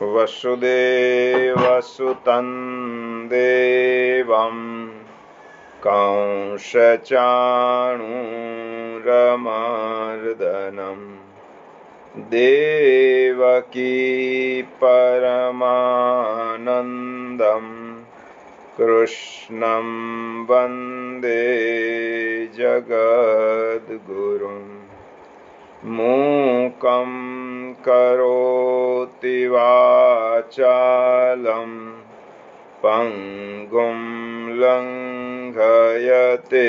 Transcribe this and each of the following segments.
वसुदेवसुतं देवं कंसचाणूरमर्दनं देवकी परमानन्दं कृष्णं वन्दे जगद्गुरुम्। मूकं करोति वाचालं पंगुं लंघयते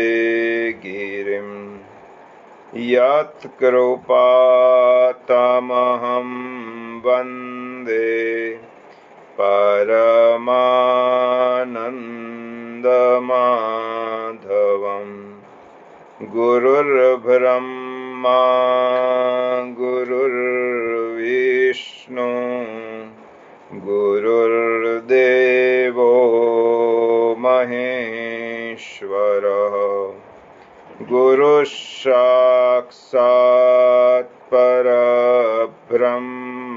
गिरिं यत्कृपातमहं वन्दे परमानन्दमाधवम्। गुरुर्ब्रह्मा गुरुर्विष्णु गुरुर्देवो महेश्वरः। गुरुसाक्षात् परब्रह्म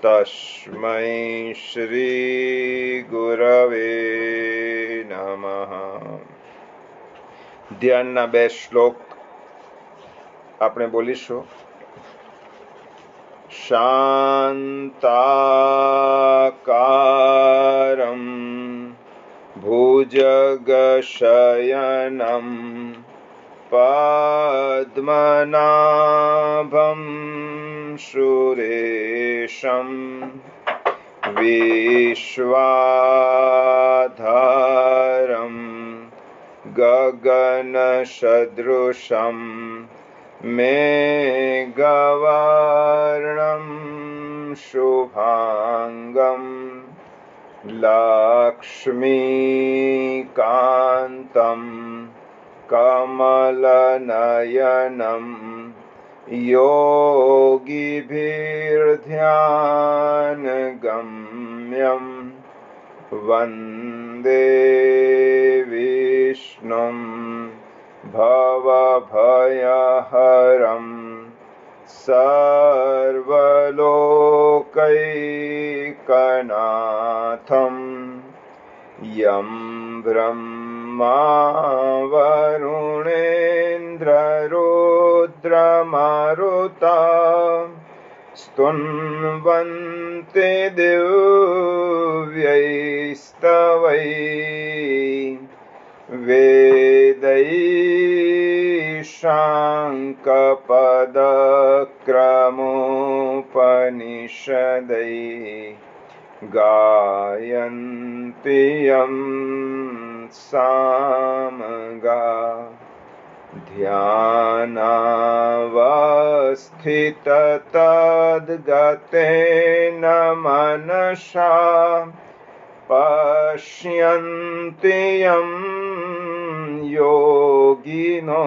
तस्मै श्री गुरवे नमः। ધ્યાનના બે શ્લોક આપણે બોલીશું. શાંતાકારં ભુજગશયनं પદ્મનાભં સુરેશં વિશ્વાધારં गगनसदृशं मेघवर्णं शुभांगं लक्ष्मीकान्तं कमलनयनं योगिभिर्ध्यानगम्यं वन्दे विष्णुं भवभयहरं सर्वलोकैकनाथं यं ब्रह्मा वरुणेन्द्ररुद्रमरुता स्तुन्वन्ते दिव्यैस्तवैः वेदैः शाङ्कपदक्रमोपनिषदैः गायन्ति यं सामगा। ध्यानावस्थिततद्गतेन मनसा पश्यन्ति यं योगिनो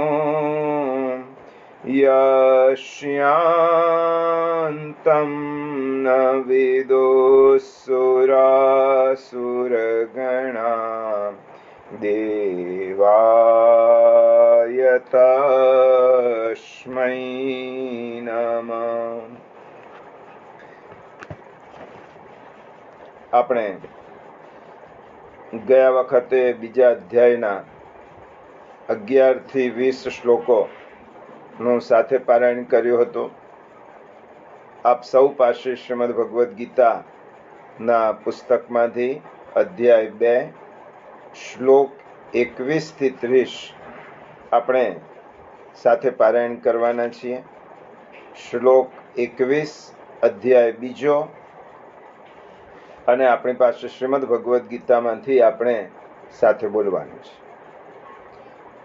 यस्यान्तं न विदुः देवाय तस्मै नमः। આપણે ગયા વખતે બીજા અધ્યાયના 11 થી 20 શ્લોકોનું સાથે પારાયણ કર્યું હતું. આપ સૌ પાસે શ્રીમદ ભગવદ્ ગીતાના પુસ્તકમાંથી અધ્યાય 2 શ્લોક 21 થી 30 આપણે સાથે પારાયણ કરવાના છીએ. શ્લોક 21 અધ્યાય 2 અને આપણી પાસે શ્રીમદ ભગવદ્ ગીતામાંથી આપણે સાથે બોલવાનું છે.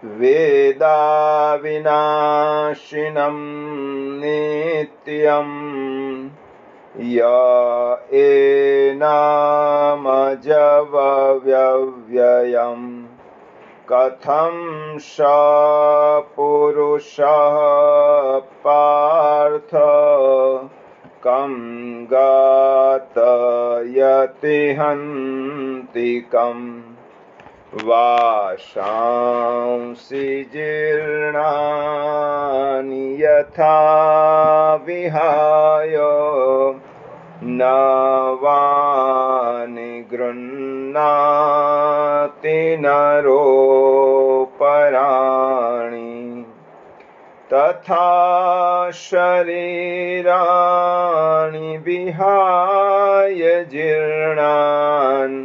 વેદા વિનાશિનમ નિત્યમ ય એનામજવ્યવ્યયમ કથમ સ પુરુષઃ પાર્થ કમ ગાતયતિ હંતિકમ વાશાંસि જીર્ણાનિ યથા વિહાય नवानि गृह्णाति नरोपराणि तथा शरीराणि विहाय जीर्णान्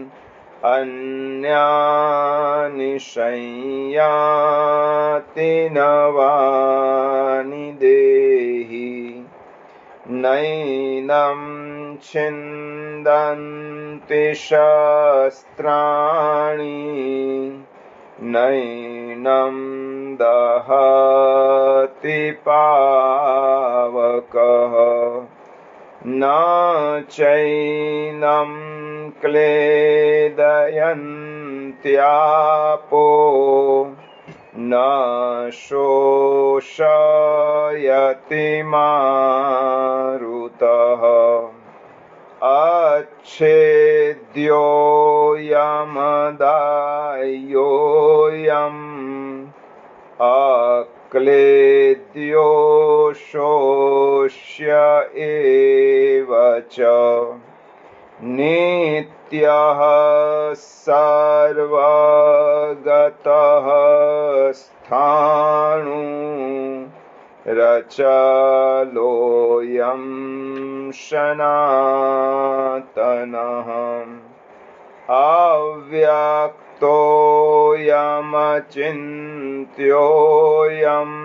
अन्यानि संयाति नवानि देहि नैनं छिन्दन्ति शस्त्राणि नैनं दहति पावकः न चैनं क्लेदयन्त्यापो न शोषयति मारुतः अच्छेद्योऽयमदाह्योऽयम् अक्लेद्यो शोष्य एव च नित्यः सर्वगतः स्थाणु रचलोऽयं सनातनः अव्यक्तोऽयमचिन्त्योऽयम्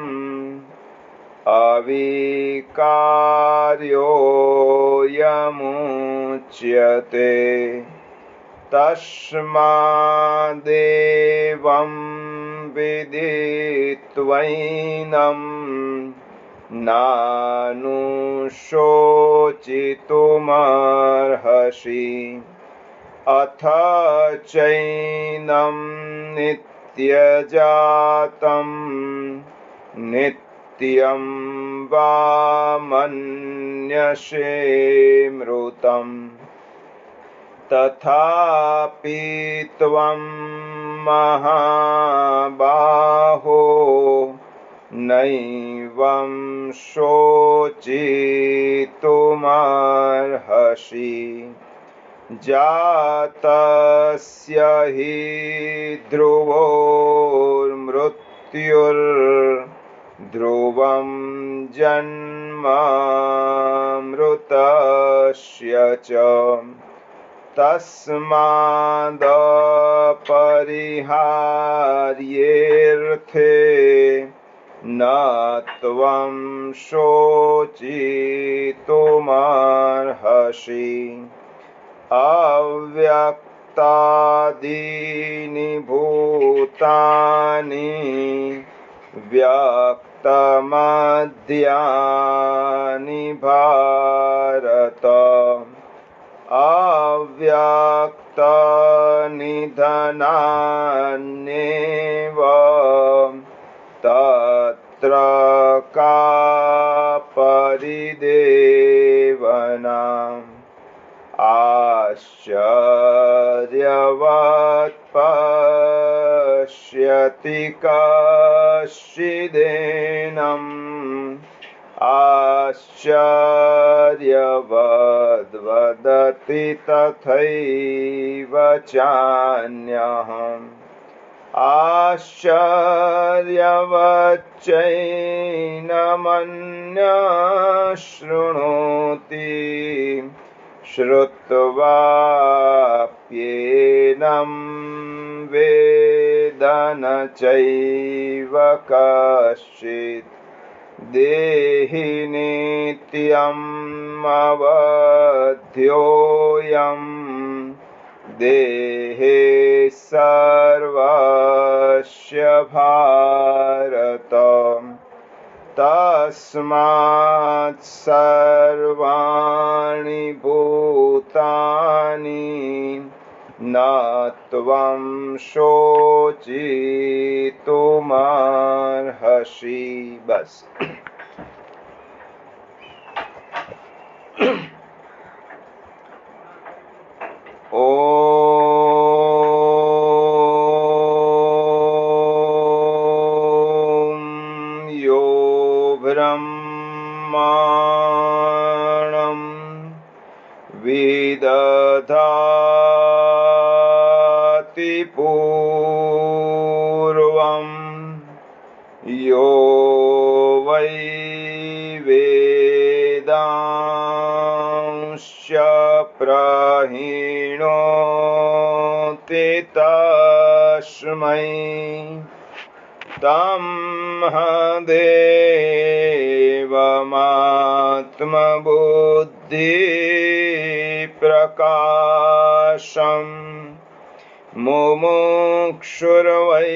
अविकार्योऽयमुच्यते तस्मादेवं विदित्वैनं नानुशोचितुमर्हसि अथ चैनं नित्यजातं नित्यं वा मन्यसे मृतं तथापि त्वं महाबाहो नैवं शोचितुमर्हसि जातस्य हि ध्रुवोर्मृत्युर्ध्रुवं जन्मामृतस्य च तस्मादपरिहार्येऽर्थे न त्वं शोचितुमर्हसि अव्यक्तादीनि भूतानि व्यक्तमध्यानि भारत अव्यक्तनिधनान्येव तत्र का परिदेवना आश्चर्यवत् पश्यति कश्चिदेनम् आश्चर्यवद्वदति तथैव चान्यहम् आश्चर्यवच्चैनमन्यः शृणोति श्रुत्वाप्येनं वेद न चैव कश्चित् देहि नित्यम् अवध्योऽयं देहे सर्वस्य भारत तस्मात् सर्वाणि भूतानि न त्वं शोचितुमर्हसि। बस ब्रह्माणं विदधाति पूर्वं यो वै वेदांश्च प्रहिणोति तस्मै तमहदेवमात्मबुद्धिप्रकाशम् मुमुक्षुर्वै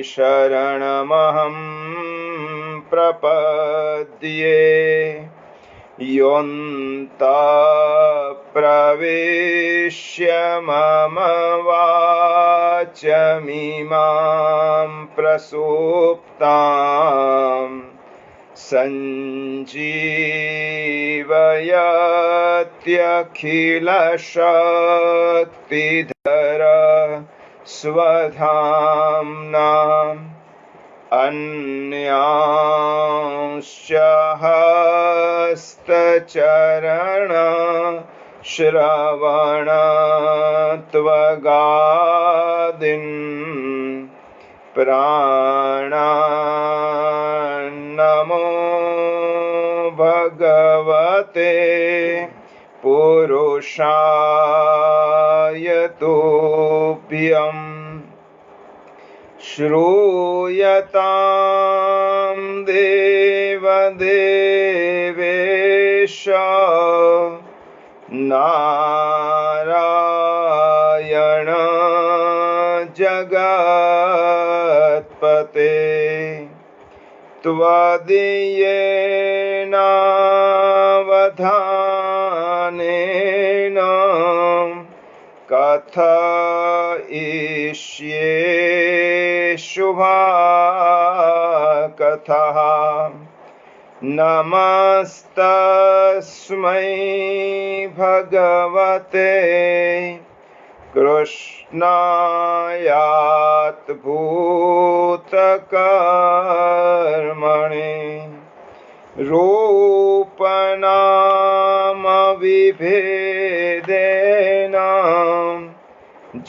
शरणमहं प्रपद्ये योऽन्तः प्रविश्य मम वाचमिमां प्रसुप्तां सञ्जीवयत्यखिलशक्तिधर स्वधाम्ना अन्यांश्च हस्तचरण श्रवणत्वगादीन् प्राणान्नमो भगवते पुरुषाय तुभ्यम्। श्रूयतां देवदेवेश नारायण जगत्पते त्वदीयेनावधानेन कथयिष्ये शुभकथः। नमस्तस्मै भगवते कृष्णायातभूतकर्मणे रूपनामविभेदेन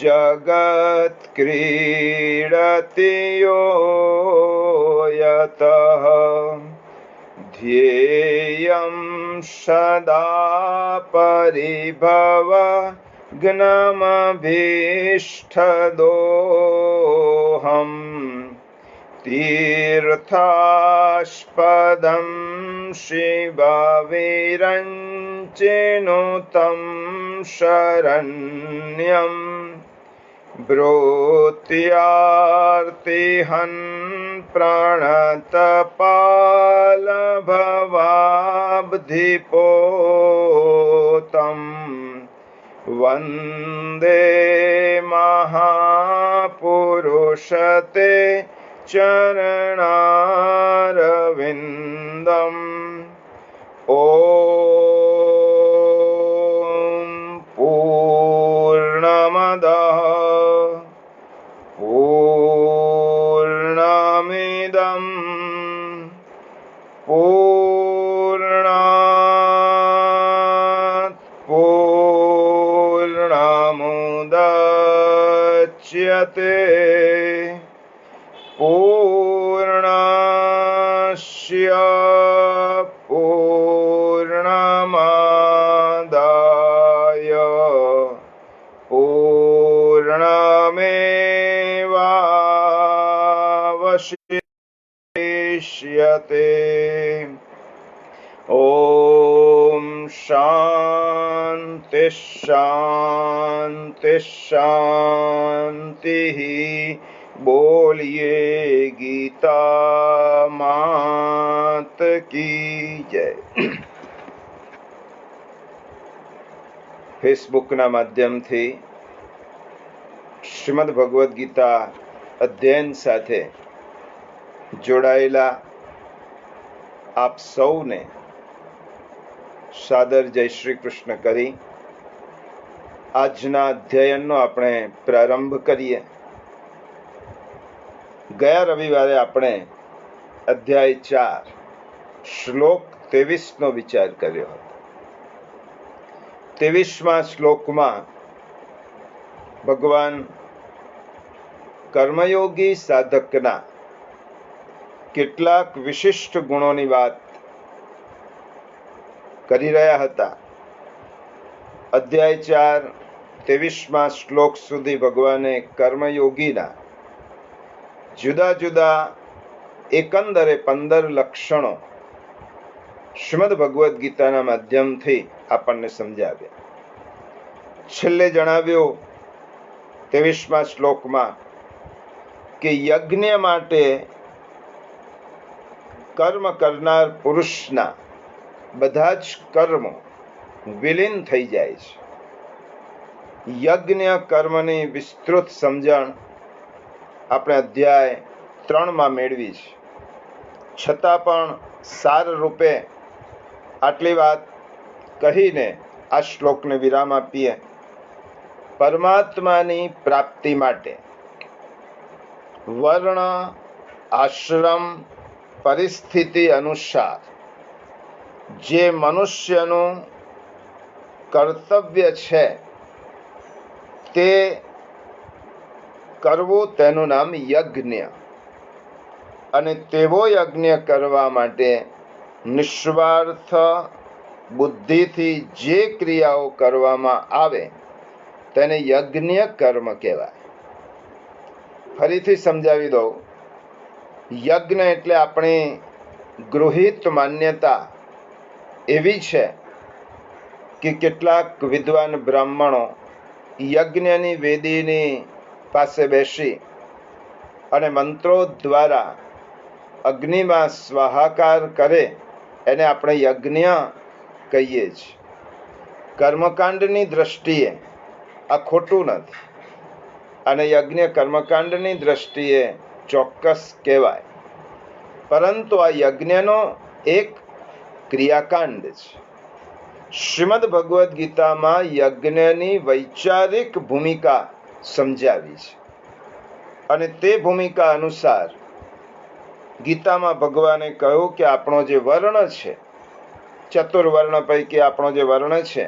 जगत्क्रीडति यो यतः ध्येयं सदा परिभवग्नमभीष्टदोहम् तीर्थास्पदं शिवविरञ्चिनुतं शरण्यं ब्रूत्यार्तिहन् प्रणतपालभवाब्धिपोतम् वन्दे महापुरुषते चरणारविन्दम्। ॐ पूर्णमदः पूर्णमिदं पूर्णात् पूर्णमुदच्यते पूर्णस्य पूर्णमादाय पूर्णमेवावशिष्यते। ॐ शान्ति शान्ति शान्तिः। बोलिए गीता मात की जय। ફેસબુકના માધ્યમથી શ્રીમદ ભગવદ્ ગીતા અધ્યયન સાથે જોડાયેલા આપ સૌને સાદર જય શ્રી કૃષ્ણ કરી આજના અધ્યયનનો આપણે પ્રારંભ કરીએ। ગયા રવિવારે આપણે અધ્યાય 4 શ્લોક 23નો વિચાર કર્યો હતો। 23મા શ્લોકમાં ભગવાન કર્મયોગી સાધકના કેટલાક વિશિષ્ટ ગુણોની વાત કરી રહ્યા હતા. અધ્યાય 4 23મા શ્લોક સુધી ભગવાને કર્મયોગીના જુદા જુદા એકંદરે 15 લક્ષણો શ્રીમદ ભગવદ્ ગીતાના માધ્યમથી આપણને સમજાવ્યા. છેલ્લે જણાવ્યું 23મા શ્લોકમાં કે યજ્ઞ માટે કર્મ કરનાર પુરુષના બધા જ કર્મો વિલીન થઈ જાય છે. યજ્ઞ કર્મની વિસ્તૃત સમજણ આપણે અધ્યાય 3માં મેળવી છે. છતાં પણ સાર રૂપે આટલી વાત કહીને આ શ્લોકને વિરામ આપીએ. પરમાત્માની પ્રાપ્તિ માટે વર્ણ, આશ્રમ, પરિસ્થિતિ અનુસાર જે મનુષ્યનું કર્તવ્ય છે તે કરવું તેનું નામ યજ્ઞ. અને તેવો યજ્ઞ કરવા માટે નિસ્વાર્થ બુદ્ધિથી જે ક્રિયાઓ કરવામાં આવે તેને યજ્ઞ કર્મ કહેવાય. ફરીથી સમજાવી દઉં. યજ્ઞ એટલે આપણી ગૃહિત માન્યતા એવી છે કે કેટલાક વિદ્વાન બ્રાહ્મણો યજ્ઞની વેદીની પાસે બેસી અને મંત્રો દ્વારા અગ્નિમાં સ્વાહાકાર કરે એને આપણે યજ્ઞ કહીએ છીએ. કર્મકાંડની દ્રષ્ટિએ આ ખોટું નથી અને યજ્ઞ કર્મકાંડની દ્રષ્ટિએ ચોક્કસ કહેવાય, પરંતુ આ યજ્ઞનો એક ક્રિયાકાંડ છે. શ્રીમદ ભગવદ્ ગીતામાં યજ્ઞની વૈચારિક ભૂમિકા સમજાવી છે અને તે ભૂમિકા અનુસાર ગીતામાં ભગવાને કહ્યું કે આપણો જે વર્ણ છે, ચતુર્વર્ણ પૈકી આપણો જે વર્ણ છે,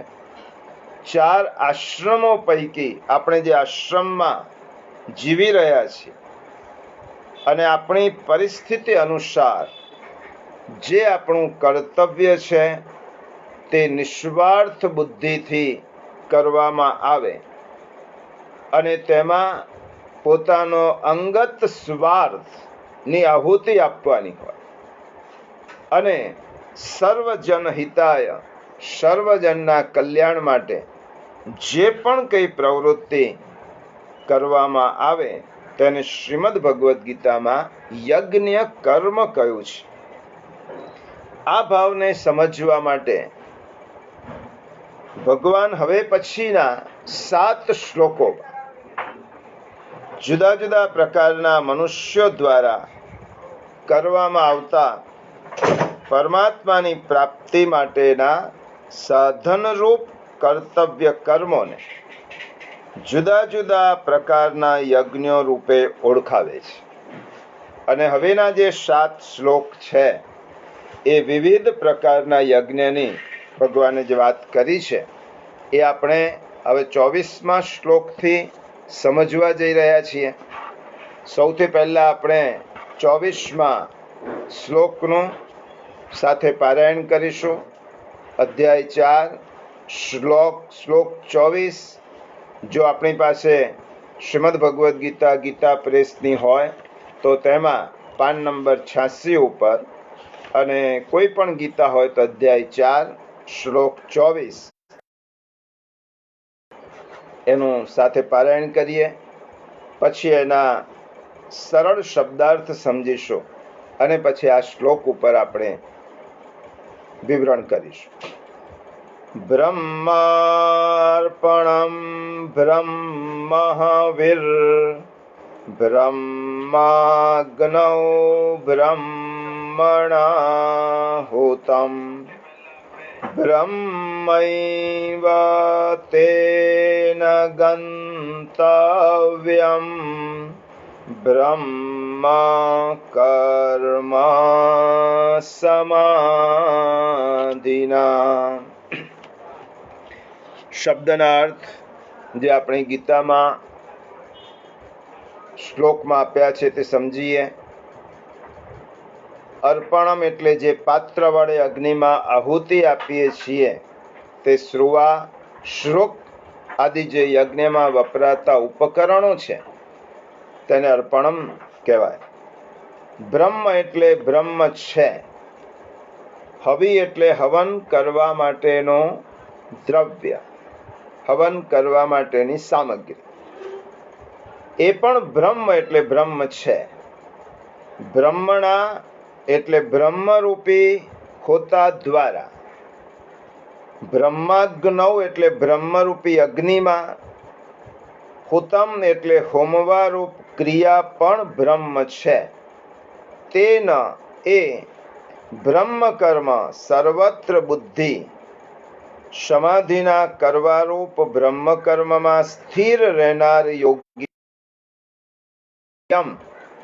4 આશ્રમો પૈકી આપણે જે આશ્રમમાં જીવી રહ્યા છીએ અને આપણી પરિસ્થિતિ અનુસાર જે આપણું કર્તવ્ય છે તે નિસ્વાર્થ બુદ્ધિથી કરવામાં આવે અને તેમાં પોતાનો અંગત સ્વાર્થની આહુતિ આપવાની હોય અને સર્વજન હિતાય, સર્વજનના કલ્યાણ માટે જે પણ કંઈ પ્રવૃત્તિ કરવામાં આવે તેને શ્રીમદ ભગવદ્ ગીતામાં યજ્ઞ કર્મ કહ્યું છે. આ ભાવને સમજવા માટે ભગવાન હવે પછીના 7 શ્લોકો જુદા જુદા પ્રકારના મનુષ્યો દ્વારા કરવામાં આવતા પરમાત્માની પ્રાપ્તિ માટેના સાધનરૂપ કર્તવ્ય કર્મોને જુદા જુદા પ્રકારના યજ્ઞો રૂપે ઓળખાવે છે. અને હવેના જે 7 શ્લોક છે એ વિવિધ પ્રકારના યજ્ઞની ભગવાને જે વાત કરી છે એ આપણે હવે 24મા શ્લોકથી સમજવા જઈ રહ્યા છીએ. સૌથી પહેલાં આપણે 24મા શ્લોકનું સાથે પારાયણ કરીશું. અધ્યાય 4 શ્લોક 24. જો આપણી પાસે શ્રીમદ ભગવદ્ ગીતા ગીતા પ્રેસની હોય તો તેમાં પાન નંબર 86 ઉપર, અને કોઈ પણ ગીતા હોય તો અધ્યાય 4 શ્લોક 24 એનું સાથે પારાયણ કરીએ. પછી એના સરળ શબ્દાર્થ સમજીશું અને પછી આ શ્લોક ઉપર આપણે વિવરણ કરીશું. બ્રહ્માર્પણમ બ્રહ્મહવિર બ્રહ્માગ્નૌ બ્રહ્મણાહુતમ બ્રહ્મૈવ તેન ગંતવ્યમ બ્રહ્મ કર્મ સમાધિના. શબ્દના અર્થ જે આપણી ગીતામાં શ્લોકમાં આપ્યા છે તે સમજીએ. અર્પણમ એટલે જે પાત્ર વડે અગ્નિમાં આહુતિ આપીએ છીએ તે શ્રુવા, શ્રુક આદિ જે યજ્ઞમાં વપરાતા ઉપકરણો છે તેને અર્પણમ કહેવાય. બ્રહ્મ એટલે બ્રહ્મ છે. હવિ એટલે હવન કરવા માટેનો દ્રવ્ય, હવન કરવા માટેની સામગ્રી. એ પણ બ્રહ્મ એટલે બ્રહ્મ છે. બ્રહ્મણા એટલે બ્રહ્મરૂપી હોતા દ્વારા. બ્રહ્માગ્નૌ એટલે બ્રહ્મરૂપી અગ્નિમાં. હોતમ એટલે હોમવારૂપ ક્રિયા પણ બ્રહ્મ છે. તેન એ બ્રહ્મ કર્મ સર્વત્ર બુદ્ધિ. સમાધિના કરવારૂપ બ્રહ્મ કર્મમાં સ્થિર રહેનાર યોગી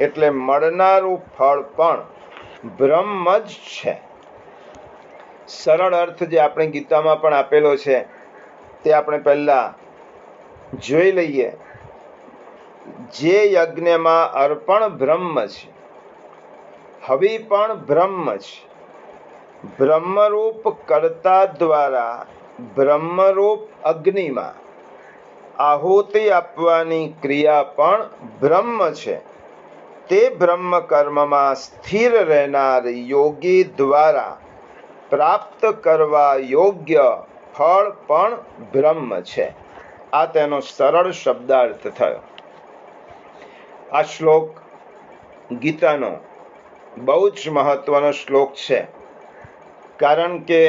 એટલે મળનારું ફળ પણ બ્રહ્મ જ છે. સરળ અર્થ જે આપણી ગીતામાં પણ આપેલો છે તે આપણે પહેલા જોઈ લઈએ. જે યજ્ઞમાં અર્પણ બ્રહ્મ છે, હવિ પણ બ્રહ્મ છે. બ્રહ્મરૂપ કર્તા દ્વારા બ્રહ્મરૂપ અગ્નિમાં આહુતિ આપવાની ક્રિયા પણ બ્રહ્મ છે. તે બ્રહ્મ કર્મમાં સ્થિર રહેનાર યોગી દ્વારા પ્રાપ્ત કરવા યોગ્ય ફળ પણ બ્રહ્મ છે. આ તેનો સરળ શબ્દાર્થ થયો. આ શ્લોક ગીતાનો બહુ જ મહત્વનો શ્લોક છે, કારણ કે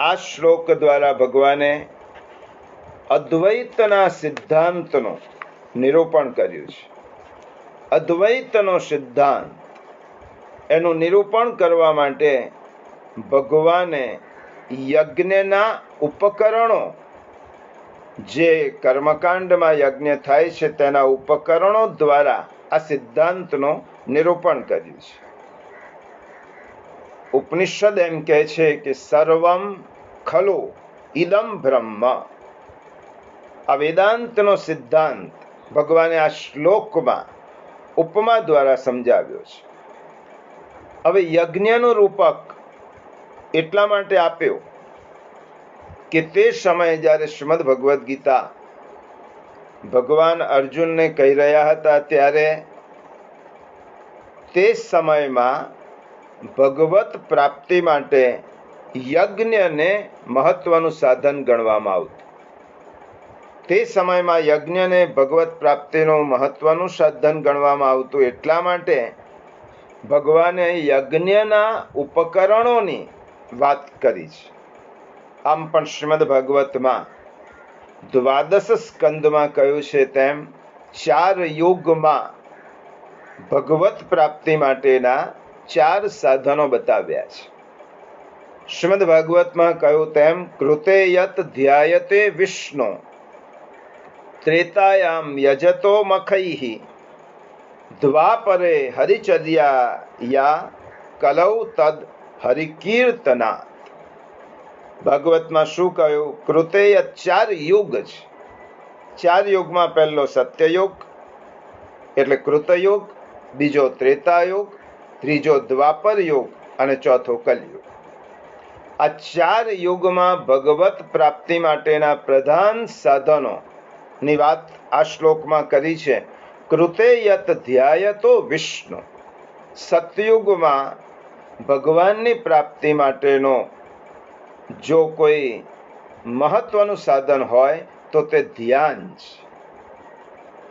આ શ્લોક દ્વારા ભગવાને અદ્વૈતના સિદ્ધાંતનું નિરૂપણ કર્યું છે. અદ્વૈતનો સિદ્ધાંત એનું નિરૂપણ કરવા માટે ભગવાને યજ્ઞના ઉપકરણો, જે કર્મકાંડમાં યજ્ઞ થાય છે તેના ઉપકરણો દ્વારા આ સિદ્ધાંતનું નિરૂપણ કર્યું છે. ઉપનિષદ એમ કહે છે કે સર્વમ ખલુ ઇદમ બ્રહ્મ. આ વેદાંતનો સિદ્ધાંત ભગવાને આ શ્લોકમાં ઉપમા દ્વારા સમજાવ્યો છે. હવે યજ્ઞનું રૂપક એટલા માટે આપ્યો કે તે સમયે જ્યારે શ્રીમદ ભગવદ્ ગીતા ભગવાન અર્જુનને કહી રહ્યા હતા ત્યારે તે સમયમાં ભગવત પ્રાપ્તિ માટે યજ્ઞને મહત્વનું સાધન ગણવામાં આવતું. તે સમયમાં યજ્ઞને ભગવત પ્રાપ્તિનું મહત્વનું સાધન ગણવામાં આવતું. એટલા માટે ભગવાને યજ્ઞના ઉપકરણોની વાત કરી છે. આમ પણ શ્રીમદ ભાગવતમાં દ્વાદશ સ્કંદમાં કહ્યું છે તેમ 4 યુગમાં ભગવત પ્રાપ્તિ માટેના 4 સાધનો બતાવ્યા છે. શ્રીમદ ભાગવતમાં કહ્યું તેમ કૃતે યત ધ્યાયતે વિષ્ણુ ત્રેતાયામ યજતો મખૈઃ દ્વાપરે હરિચર્યા કલૌ તદ હરિકીર્તના. ભાગવતમાં શું કહ્યું? કૃતેય 4 યુગ છે. 4 યુગમાં પહેલો સત્યયુગ એટલે કૃતયુગ, બીજો ત્રેતાયુગ, ત્રીજો દ્વાપર યુગ અને ચોથો કલયુગ. આ 4 યુગમાં ભગવત પ્રાપ્તિ માટેના પ્રધાન સાધનોની વાત આ શ્લોકમાં કરી છે. કૃતે યત ધ્યાયતો વિષ્ણુ. સતયુગમાં ભગવાનની પ્રાપ્તિ માટેનો જો કોઈ મહત્વનું સાધન હોય તો તે ધ્યાન છે.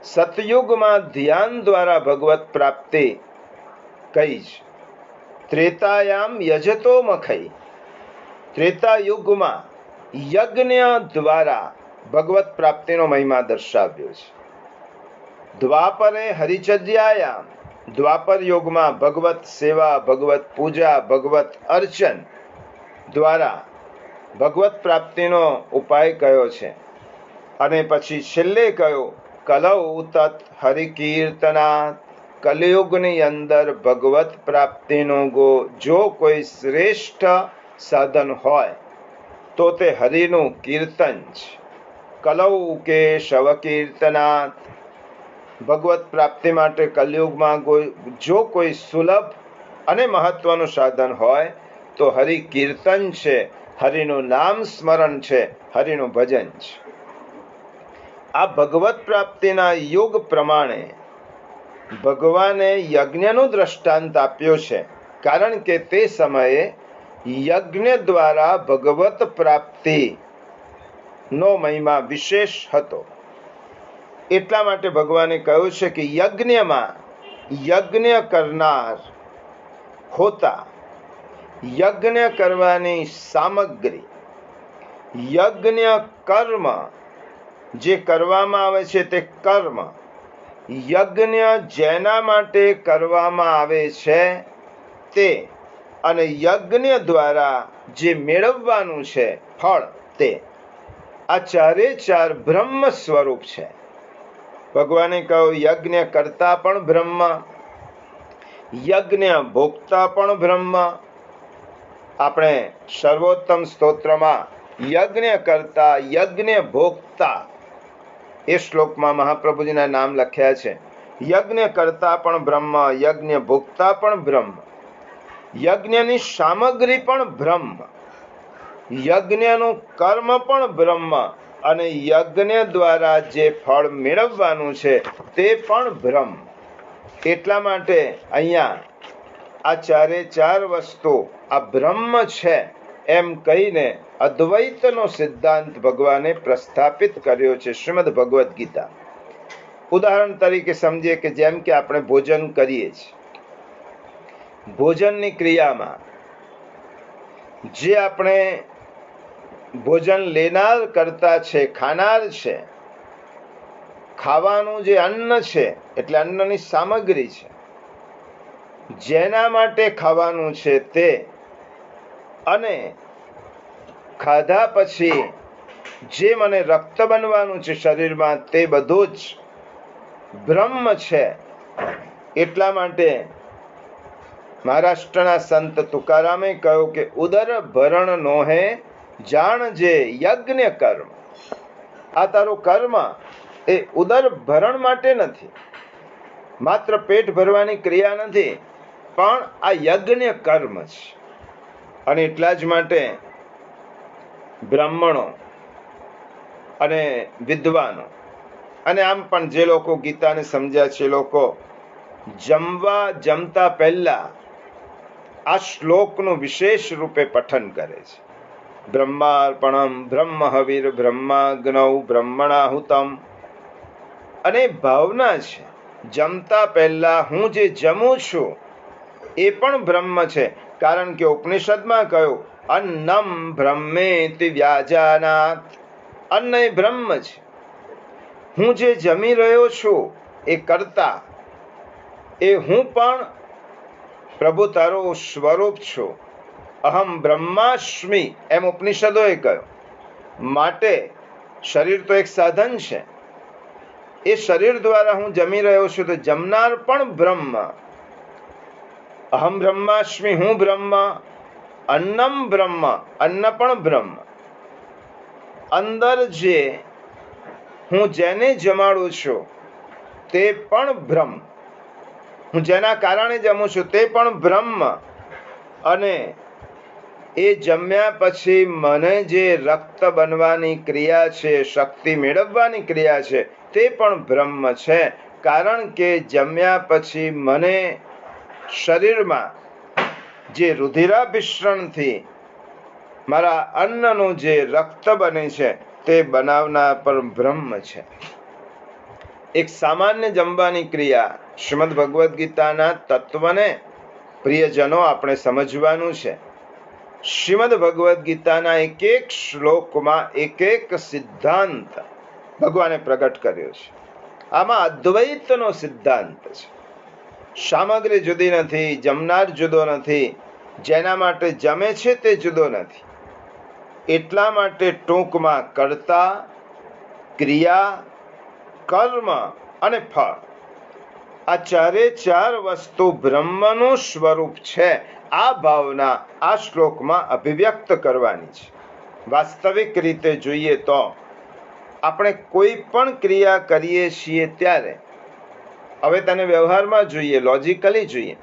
સતયુગમાં ધ્યાન દ્વારા ભગવત પ્રાપ્તિ કઈ છે. ત્રેતાયામ યજતો મખૈ. ત્રેતાયુગમાં યજ્ઞ દ્વારા ભગવત પ્રાપ્તિનો મહિમા દર્શાવ્યો છે. દ્વાપરે હરિચર્યાયામ. દ્વાપર યુગમાં ભગવત સેવા, ભગવત પૂજા, ભગવત અર્ચન દ્વારા ભગવત પ્રાપ્તિનો ઉપાય કયો છે. અને પછી છેલ્લે કયો કલૌ તત હરિકીર્તના. કલયુગની અંદર ભગવત પ્રાપ્તિનું જો કોઈ શ્રેષ્ઠ સાધન હોય તો તે હરિનું કીર્તન છે. કલૌ કેશવ કીર્તનાથ. ભગવત પ્રાપ્તિ માટે કલયુગમાં જો કોઈ સુલભ અને મહત્વનું સાધન હોય તો હરિ કીર્તન છે, હરિનું નામ સ્મરણ છે, હરિનું ભજન છે. આ ભગવત પ્રાપ્તિના યુગ પ્રમાણે ભગવાને યજ્ઞનું દ્રષ્ટાંત આપ્યું છે, કારણ કે તે સમયે યજ્ઞ દ્વારા ભગવત પ્રાપ્તિનો મહિમા વિશેષ હતો. એટલા માટે ભગવાને કહ્યું છે કે યજ્ઞમાં યજ્ઞ કરનાર હોતા, યજ્ઞ કરવાની સામગ્રી, યજ્ઞ કર્મ જે કરવામાં આવે છે તે કર્મ, યજ્ઞ જેના માટે કરવામાં આવે છે તે, અને યજ્ઞ દ્વારા જે મેળવવાનું છે ફળ તે, આ ચારે ચાર બ્રહ્મ સ્વરૂપ છે. ભગવાને કહ્યું યજ્ઞ કરતા પણ બ્રહ્મ, યજ્ઞ ભોગતા પણ બ્રહ્મ. આપણે સર્વોત્તમ સ્તોત્રમાં યજ્ઞ કરતા, યજ્ઞ ભોગતા એ શ્લોકમાં મહાપ્રભુજીના નામ લખ્યા છે. યજ્ઞ કરતા પણ બ્રહ્મ, યજ્ઞ ભોગતા પણ બ્રહ્મ, યજ્ઞની સામગ્રી પણ બ્રહ્મ, યજ્ઞનું કર્મ પણ બ્રહ્મ, અને યજ્ઞ દ્વારા જે ફળ મેળવવાનું છે તે પણ બ્રહ્મ. એટલા માટે અહીંયા આ ચારે ચાર વસ્તુ આ બ્રહ્મ છે એમ કહીને અદ્વૈતનો સિદ્ધાંત ભગવાને પ્રસ્થાપિત કર્યો છે શ્રીમદ ભગવદ્ ગીતા. ઉદાહરણ તરીકે સમજીએ કે જેમ કે આપણે ભોજન કરીએ છીએ, ભોજનની ક્રિયામાં જે આપણે ભોજન લેનાર કરતા છે, ખાનાર છે, ખાવાનું જે અન્ન છે એટલે અન્નની સામગ્રી છે, જેના માટે ખાવાનું છે તે, અને ખાધા પછી જે મને રક્ત બનવાનું છે શરીરમાં તે બધું જ બ્રહ્મ છે. એટલા માટે મહારાષ્ટ્રના સંત તુકારામે કહ્યું કે ઉદર ભરણ નોહે જાણજે યજ્ઞ કર્મ. આ તારું કર્મ એ ઉદર ભરણ માટે નથી, માત્ર પેટ ભરવાની ક્રિયા નથી, પણ આ યજ્ઞ કર્મ છે. અને એટલા જ માટે બ્રાહ્મણો અને વિદ્વાનો અને આમ પણ જે લોકો ગીતાને સમજ્યા છે, લોકો જમતા પહેલા આ શ્લોકનું વિશેષ રૂપે પઠન કરે છે. બ્રહ્માર્પણમ બ્રહ્મ હવિર બ્રહ્માગ્નૌ બ્રહ્મણાહુતમ. અને ભાવના છે જમતા પહેલા હું જે જમું છું એ પણ બ્રહ્મ છે, કારણ કે ઉપનિષદમાં કહ્યું અન્નમ બ્રહ્મેતિ વ્યાજાનાત. અન્ન એ બ્રહ્મ છે. હું જે જમી રહ્યો છું એ કરતા એ હું પણ પ્રભુ તારો સ્વરૂપ છું. અહમ બ્રહ્માસ્મિ એમ ઉપનિષદોએ કહ્યું. માટે શરીર તો એક સાધન છે, એ શરીર દ્વારા હું જમી રહ્યો છું તો જમનાર પણ બ્રહ્મ. અહમ બ્રહ્માસ્મિ, હું બ્રહ્મ. અન્નમ બ્રહ્મ, અન્ન પણ બ્રહ્મ. અંદર જે હું જેને જમાડું છું તે પણ બ્રહ્મ. હું જેના કારણે જમું છું તે પણ બ્રહ્મ. અને એ જમ્યા પછી મને જે રક્ત બનવાની ક્રિયા છે, શક્તિ મેળવવાની ક્રિયા છે તે પણ બ્રહ્મ છે. કારણ કે જમ્યા પછી મને શરીરમાં જે રુધિરાભિસરણથી મારા અન્નનું જે રક્ત બને છે તે બનાવનાર પણ બ્રહ્મ છે. એક સામાન્ય જમવાની ક્રિયા શ્રીમદ ભગવદ્ ગીતાના તત્વને પ્રિયજનો આપણે સમજવાનું છે. શ્રીમદ ભગવદ્ ગીતાના એક એક શ્લોકમાં એક એક સિદ્ધાંત ભગવાને પ્રગટ કર્યો છે. આમાં અદ્વૈતનો સિદ્ધાંત છે. સામગ્રી જુદી નથી, જમનાર જુદો નથી, જેના માટે જમે છે તે જુદો નથી. એટલા માટે ટૂંકમાં કર્તા, ક્રિયા, કર્મ અને ફળ આ ચારે ચાર વસ્તુ બ્રહ્મનું સ્વરૂપ છે. આ ભાવના આ શ્લોકમાં અભિવ્યક્ત કરવાની છે. વાસ્તવિક રીતે જોઈએ તો આપણે કોઈ પણ ક્રિયા કરીએ છીએ ત્યારે, હવે તને વ્યવહારમાં જોઈએ, લોજિકલી જોઈએ,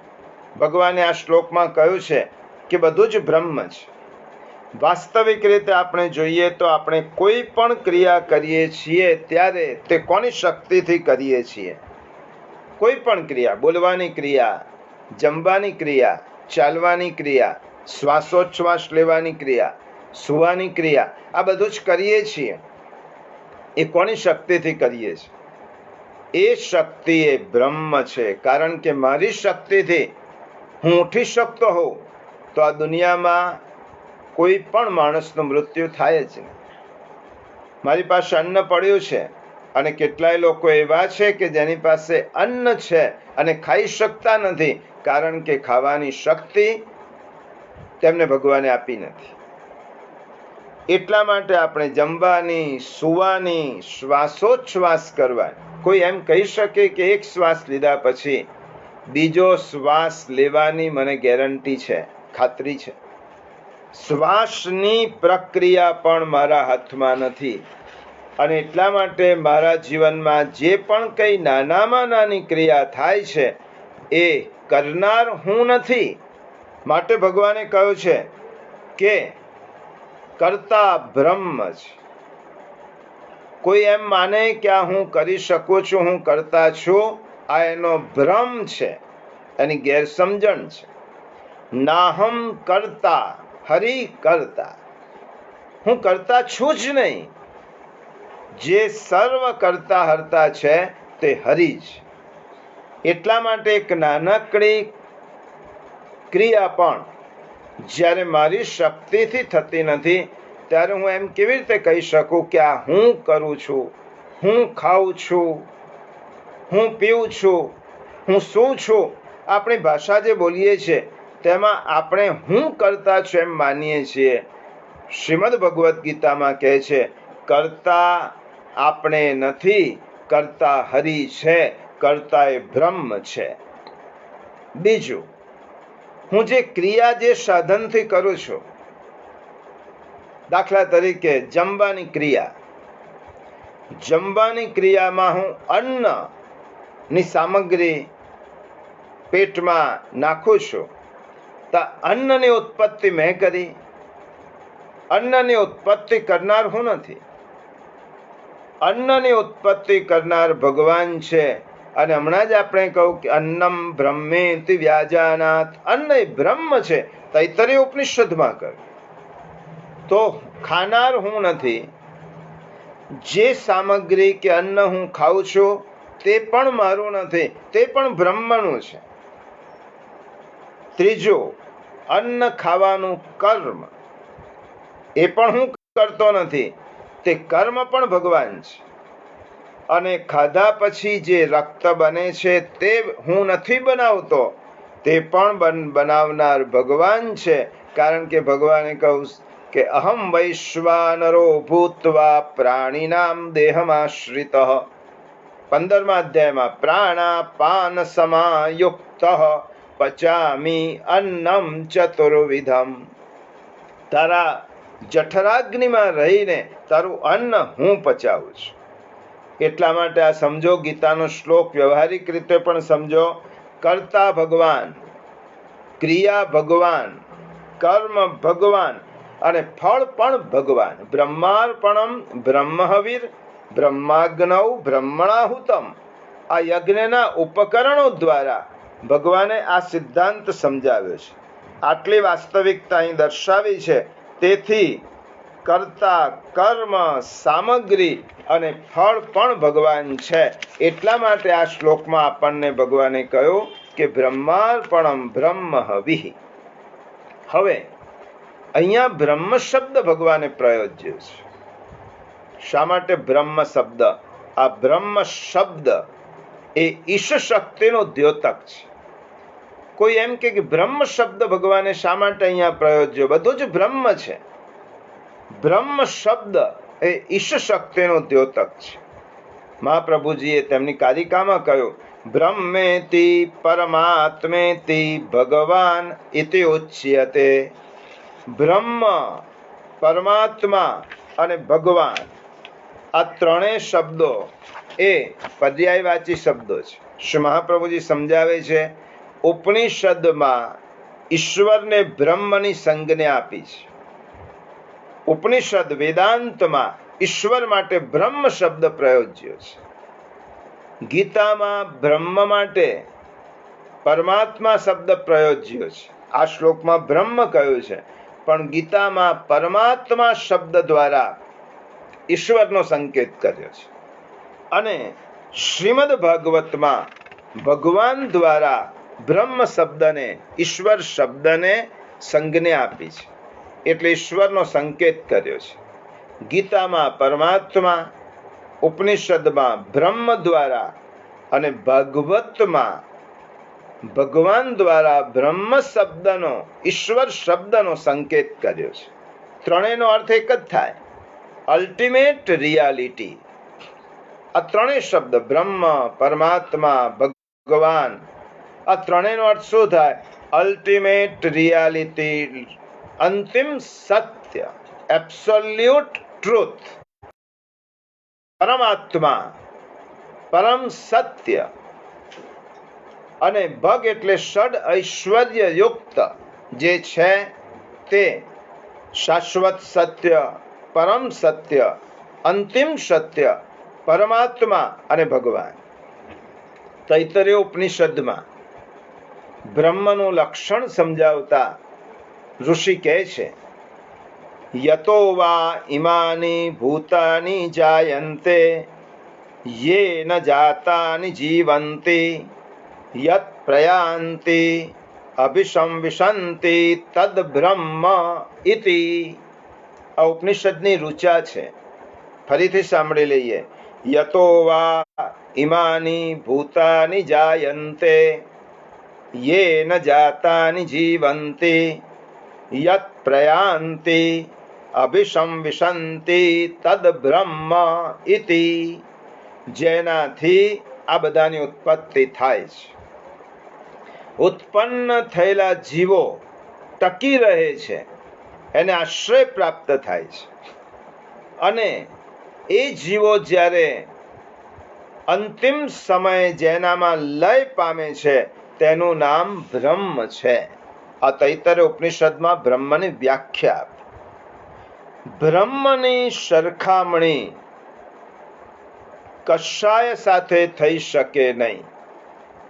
ભગવાને આ શ્લોકમાં કહ્યું છે કે બધું જ બ્રહ્મ છે. વાસ્તવિક રીતે આપણે જોઈએ તો આપણે કોઈ પણ ક્રિયા કરીએ છીએ ત્યારે તે કોની શક્તિથી કરીએ છીએ? કોઈ પણ ક્રિયા, બોલવાની ક્રિયા, જમવાની ક્રિયા, ચાલવાની ક્રિયા, શ્વાસોચ્છ્વાસ લેવાની ક્રિયા, સૂવાની ક્રિયા, આ બધું જ કરીએ છીએ એ કોની શક્તિથી કરીએ છીએ? એ શક્તિ એ બ્રહ્મ છે. કારણ કે મારી શક્તિથી હું ઉઠી શકતો હોઉં તો આ દુનિયામાં કોઈ પણ માણસનું મૃત્યુ થાય જ નહીં. મારી પાસે અન્ન પડ્યું છે અને કેટલાય લોકો એવા છે કે જેની પાસે અન્ન છે અને ખાઈ શકતા નથી, કારણ કે ખાવાની શક્તિ તેમને ભગવાને આપી નથી. એટલા માટે આપણે જમવાની, સૂવાની, શ્વાસોચ્છ્વાસ કરવાની. કોઈ એમ કહી શકે કે એક શ્વાસ લીધા પછી બીજો શ્વાસ લેવાની મને ગેરંટી છે, ખાતરી છે? શ્વાસની પ્રક્રિયા પણ મારા હાથમાં નથી. અને એટલા માટે મારા જીવનમાં જે પણ કંઈ નાનામાં નાની ક્રિયા થાય છે એ કરનાર હું નથી. માટે ભગવાને કહ્યું છે કે કર્તા બ્રહ્મ છે. કોઈ એમ માને કે આ હું કરી શકું છું, હું કરતા છું, આ એનો ભ્રમ છે, એની ગેરસમજણ છે. નાહમ કરતા હરિ કરતા. હું કરતા છું જ નહીં. જે સર્વ કરતા હરતા છે તે હરિ જ. એટલા માટે એક નાનકડી ક્રિયા પણ જ્યારે મારી શક્તિથી થતી નથી ત્યારે હું એમ કેવી રીતે કહી શકું કે આ હું કરું છું, હું ખાઉં છું, હું પીઉં છું, હું શું છું? આપણી ભાષા જે બોલીએ છીએ તેમાં આપણે હું કરતા છું એમ માનીએ છીએ. શ્રીમદ ભગવદ્ ગીતામાં કહે છે કરતા આપણે નથી, કરતા હરિ છે, કરતા એ બ્રહ્મ છે. બીજું, હું જે ક્રિયા જે સાધનથી કરું છું, દાખલા તરીકે જમવાની ક્રિયા, જમવાની ક્રિયામાં હું અન્નની સામગ્રી પેટમાં નાખું છું તો અન્નની ઉત્પત્તિ મેં કરી? અન્નની ઉત્પત્તિ કરનાર હું નથી. અન્નની ઉત્પત્તિ કરનાર ભગવાન છે. અને હમણાં જ આપણે કહ્યું કે અન્નમ બ્રહ્મેતિ વ્યાજાનાત. અન્ન એ બ્રહ્મ છે, તૈત્તરીય ઉપનિષદમાં કહ્યું. તો ખાનાર હું નથી. જે સામગ્રી કે અન્ન હું ખાઉં છું તે પણ મારું નથી, તે પણ બ્રહ્મનું છે. ત્રીજું, અન્ન ખાવાનું કર્મ, એ પણ હું કરતો નથી, તે કર્મ પણ ભગવાન છે. અને ખાધા પછી જે રક્ત બને છે તે હું નથી બનાવતો, તે પણ બનાવનાર ભગવાન છે. કારણ કે ભગવાને કહ્યું કે અહમ વૈશ્વાનરો ભૂત્વા પ્રાણીનામ દેહમાશ્રિતઃ. 15મા અધ્યાયમાં પ્રાણાપાન સમાયુક્ત પચામી અન્નમ ચતુર્વિધમ. તારા જઠરાગ્નિમાં રહીને તારું અન્ન હું પચાવું છું. એટલા માટે આ સમજો, ગીતાનો શ્લોક વ્યવહારિક રીતે પણ સમજો. કર્તા ભગવાન, ક્રિયા ભગવાન, કર્મ ભગવાન અને ફળ પણ ભગવાન. બ્રહ્માર્પણમ બ્રહ્મહવિર બ્રહ્માગ્નૌ બ્રહ્મણાહુતમ. આ યજ્ઞના ઉપકરણો દ્વારા ભગવાને આ સિદ્ધાંત સમજાવ્યો છે. આટલી વાસ્તવિકતા અહીં દર્શાવી છે. તેથી કર્તા, કર્મ, સામગ્રી અને ફળ પણ ભગવાન છે. એટલા માટે આ શ્લોકમાં આપણને ભગવાને કહ્યું કે બ્રહ્માર્પણમ બ્રહ્મહવિ. હવે અહીંયા બ્રહ્મ શબ્દ ભગવાને પ્રયોજ્યો છે. શા માટે બ્રહ્મ શબ્દ? આ બ્રહ્મ શબ્દ એ ઈશ શક્તિનો દ્યોતક છે. કોઈ એમ કે બ્રહ્મ શબ્દ ભગવાને શા માટે અહીંયા પ્રયોજ્યો? બધું જ બ્રહ્મ છે. બ્રહ્મ શબ્દ એ ઈશ શક્તિનો દ્યોતક છે. મહાપ્રભુજીએ તેમની કારિકામાં કહ્યું બ્રહ્મેતિ પરમાત્મેતિ ભગવાન ઇતિ ઉચ્યતે. બ્રહ્મ, પરમાત્મા અને ભગવાન આ ત્રણેય શબ્દો એ પર્યાયવાચી શબ્દો છે. શ્રી મહાપ્રભુજી સમજાવે છે, ઉપનિષદમાં ઈશ્વરને બ્રહ્મની સંજ્ઞા આપી છે. ઉપનિષદ વેદાંતમાં ઈશ્વર માટે બ્રહ્મ શબ્દ પ્રયોજ્યો છે. ગીતામાં બ્રહ્મ માટે પરમાત્મા શબ્દ પ્રયોજ્યો છે. આ શ્લોકમાં બ્રહ્મ કહ્યું છે, પણ ગીતામાં પરમાત્મા શબ્દ દ્વારા ઈશ્વરનો સંકેત કર્યો છે. અને શ્રીમદ ભાગવતમાં ભગવાન દ્વારા બ્રહ્મ શબ્દને ઈશ્વર શબ્દને સંજ્ઞા આપી છે, એટલે ઈશ્વરનો સંકેત કર્યો છે. ગીતામાં પરમાત્મા, ઉપનિષદમાં બ્રહ્મ દ્વારા અને ભાગવતમાં ભગવાન દ્વારા બ્રહ્મ શબ્દનો ઈશ્વર શબ્દનો સંકેત કર્યો છે. ત્રણેયનો અર્થ એક જ થાય, અલ્ટિમેટ રિયાલિટી. આ ત્રણેય શબ્દ બ્રહ્મ, પરમાત્મા, ભગવાન, આ ત્રણેયનો અર્થ શું થાય? અલ્ટિમેટ રિયાલિટી, અંતિમ સત્ય, એબ્સોલ્યુટ ટ્રુથ. પરમાત્મા, પરમ સત્ય. અને ભગ એટલે ષડ ઐશ્વર્ય યુક્ત જે છે તે શાશ્વત સત્ય, પરમ સત્ય, અંતિમ સત્ય, પરમાત્મા અને ભગવાન. તૈત્તરીય ઉપનિષદમાં બ્રહ્મનું લક્ષણ સમજાવતા ઋષિ કહે છે, યતો વા ઇમાની ભૂતાની જાયન્તે યેન જાતાની જીવંતિ યત પ્રયાન્તિ અભિસંવિશંતિ તદ બ્રહ્મ ઇતિ. આ ઉપનિષદની ઋચા છે. ફરીથી સાંભળી લઈએ. યતો વા ઇમાની ભૂતાની જાયન્તે યેન જાતાની જીવંતિ યત પ્રયાન્તિ અભિસંવિશંતિ તદ બ્રહ્મ ઇતિ. જેનાથી આ બધાની ઉત્પત્તિ થાય છે, ઉત્પન્ન થયેલા જીવો ટકી રહે છે, એને આશ્રય પ્રાપ્ત થાય છે. અને એ જીવો જ્યારે અંતિમ સમયે જેનામાં લય પામે છે તેનું નામ બ્રહ્મ છે. આ તૈત્તરીય ઉપનિષદમાં બ્રહ્મની વ્યાખ્યા આપી. બ્રહ્મની સરખામણી કશાય સાથે થઈ શકે નહીં.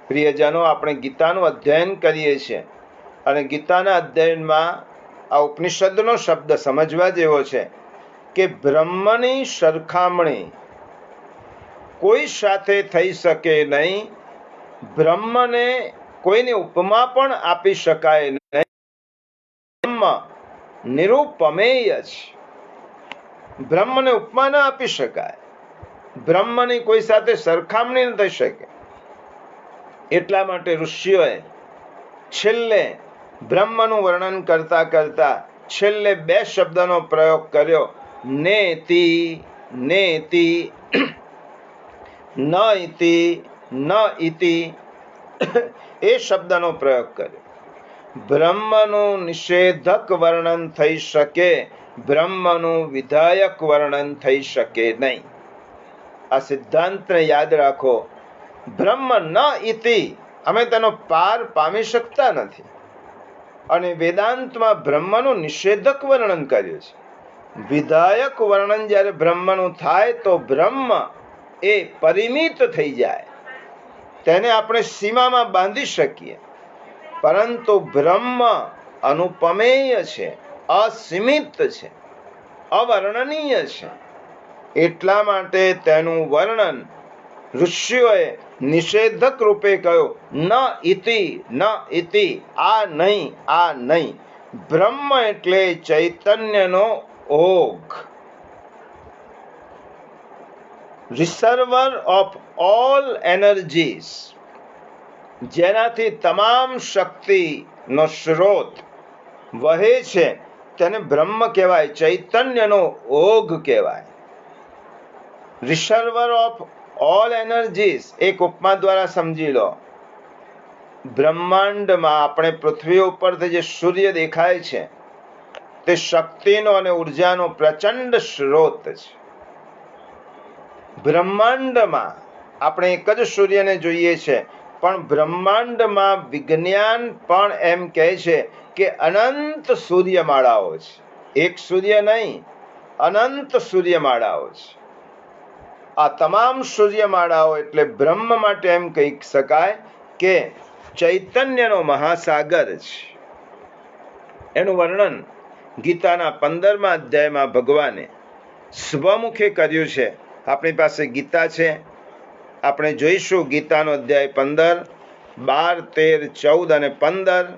પ્રિયજનો, આપણે ગીતાનું અધ્યયન કરીએ છીએ અને ગીતાના અધ્યયનમાં આ ઉપનિષદનો શબ્દ સમજવા જેવો છે કે બ્રહ્મની સરખામણી કોઈ સાથે થઈ શકે નહીં. બ્રહ્મને કોઈને ઉપમા પણ આપી શકાય નહીં. બ્રહ્મ નિરૂપમેય છે. બ્રહ્મને ઉપમા ન આપી શકાય. બ્રહ્મની કોઈ સાથે સરખામણી ન થઈ શકે. એટલા માટે ઋષિઓએ છેલ્લે બ્રહ્મનું વર્ણન કરતા કરતા છેલ્લે બે શબ્દનો પ્રયોગ કર્યો, નેતિ નેતિ, ન ઇતિ ન ઇતિ. એ શબ્દનો પ્રયોગ કર્યો. બ્રહ્મનું નિષેધક વર્ણન થઈ શકે, બ્રહ્મનું વિધાયક વર્ણન થઈ શકે નહીં. આ સિદ્ધાંતને યાદ રાખો. બ્રહ્મ ન ઇતિ, અમે તેનો પાર પામી શકતા નથી. અને વેદાંતમાં બ્રહ્મનું નિષેધક વર્ણન કર્યું છે. વિધાયક વર્ણન જ્યારે બ્રહ્મનું થાય તો બ્રહ્મ એ પરિમિત થઈ જાય, તેને આપણે સીમામાં બાંધી શકીએ. પરંતુ બ્રહ્મ અનુપમેય છે, અસીમિત છે, અવર્ણનીય છે. એટલા માટે તેનું વર્ણન ઋષિઓએ નિષેધક રૂપે કહ્યું, ન ઇતિ ન ઇતિ, આ નહીં આ નહીં. બ્રહ્મ એટલે ચૈતન્યનો ઓઘ, રિસર્વર ઓફ ઓલ એનર્જીસ, જેનાથી તમામ શક્તિનો સ્ત્રોત વહે છે, તેને બ્રહ્મ કહેવાય, ચૈતન્યનો ઓઘ કહેવાય. રિસર્વર ઓફ ઓલ એનર્જીસ એક ઉપમા દ્વારા સમજી લો. બ્રહ્માંડમાં આપણે પૃથ્વી ઉપરથી જે સૂર્ય દેખાય છે તે શક્તિનો અને ઉર્જાનો પ્રચંડ સ્ત્રોત છે. બ્રહ્માંડમાં આપણે એક જ સૂર્યને જોઈએ છે, પણ બ્રહ્માંડમાં વિજ્ઞાન પણ એમ કહે છે કે અનંત સૂર્યમાળાઓ છે. એક સૂર્ય નહીં, અનંત સૂર્યમાળાઓ છે. આ તમામ સૂર્યમાળાઓ એટલે બ્રહ્મ માટે એમ કહી શકાય કે ચૈતન્યનો મહાસાગર છે. એનું વર્ણન ગીતાના 15મા અધ્યાયમાં ભગવાને સ્વમુખે કર્યું છે. આપણી પાસે ગીતા છે, આપણે જોઈશું ગીતાનો અધ્યાય 15, 12, 13, 14 અને 15,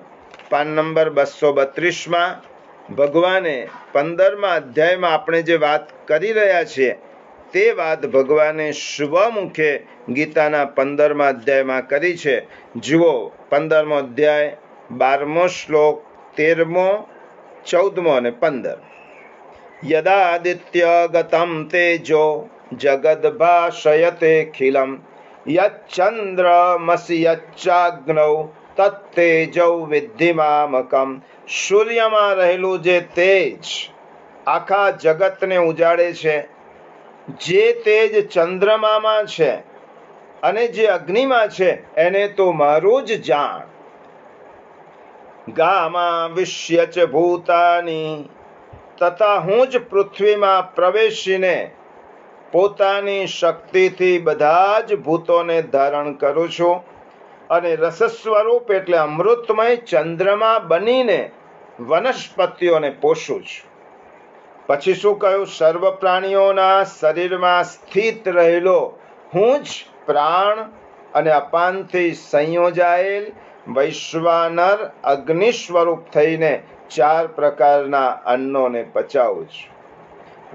પાન નંબર 232માં. ભગવાને 15મા અધ્યાયમાં આપણે જે વાત કરી રહ્યા છીએ તે વાત ભગવાને સ્વમુખે ગીતાના 15મા અધ્યાયમાં કરી છે. જુઓ 15મો અધ્યાય, 12મો શ્લોક, 13મો, 14મો અને 15. યદાદિત્ય ગતમ તેજો જગદ્ભાષયતેખિલમ યચ્ચંદ્રમસિ યચ્ચાગ્નૌ તત્તેજૌ વિદ્ધિ મામકમ. સૂર્યમાં રહેલું જે તેજ આખા જગતને ઉજાડે છે, જે તેજ ચંદ્રમામાં છે અને જે અગ્નિમાં છે એને તો મારું જ જાણ. ગામા વિશ્ય ચ ભૂતાની, તથા હું જ પૃથ્વીમાં પ્રવેશીને પોતાની શક્તિથી બધા જ ભૂતોને ધારણ કરું છું અને રસ સ્વરૂપ એટલે અમૃતમય ચંદ્રમા બનીને વનસ્પતિઓને પોષું છું. પછી શું કહ્યું? સર્વ પ્રાણીઓના શરીરમાં સ્થિત રહેલો હું જ પ્રાણ અને અપાનથી સંયોજાયેલ વૈશ્વાનર અગ્નિ સ્વરૂપ થઈને 4 પ્રકારના અન્નોને પચાવું છું.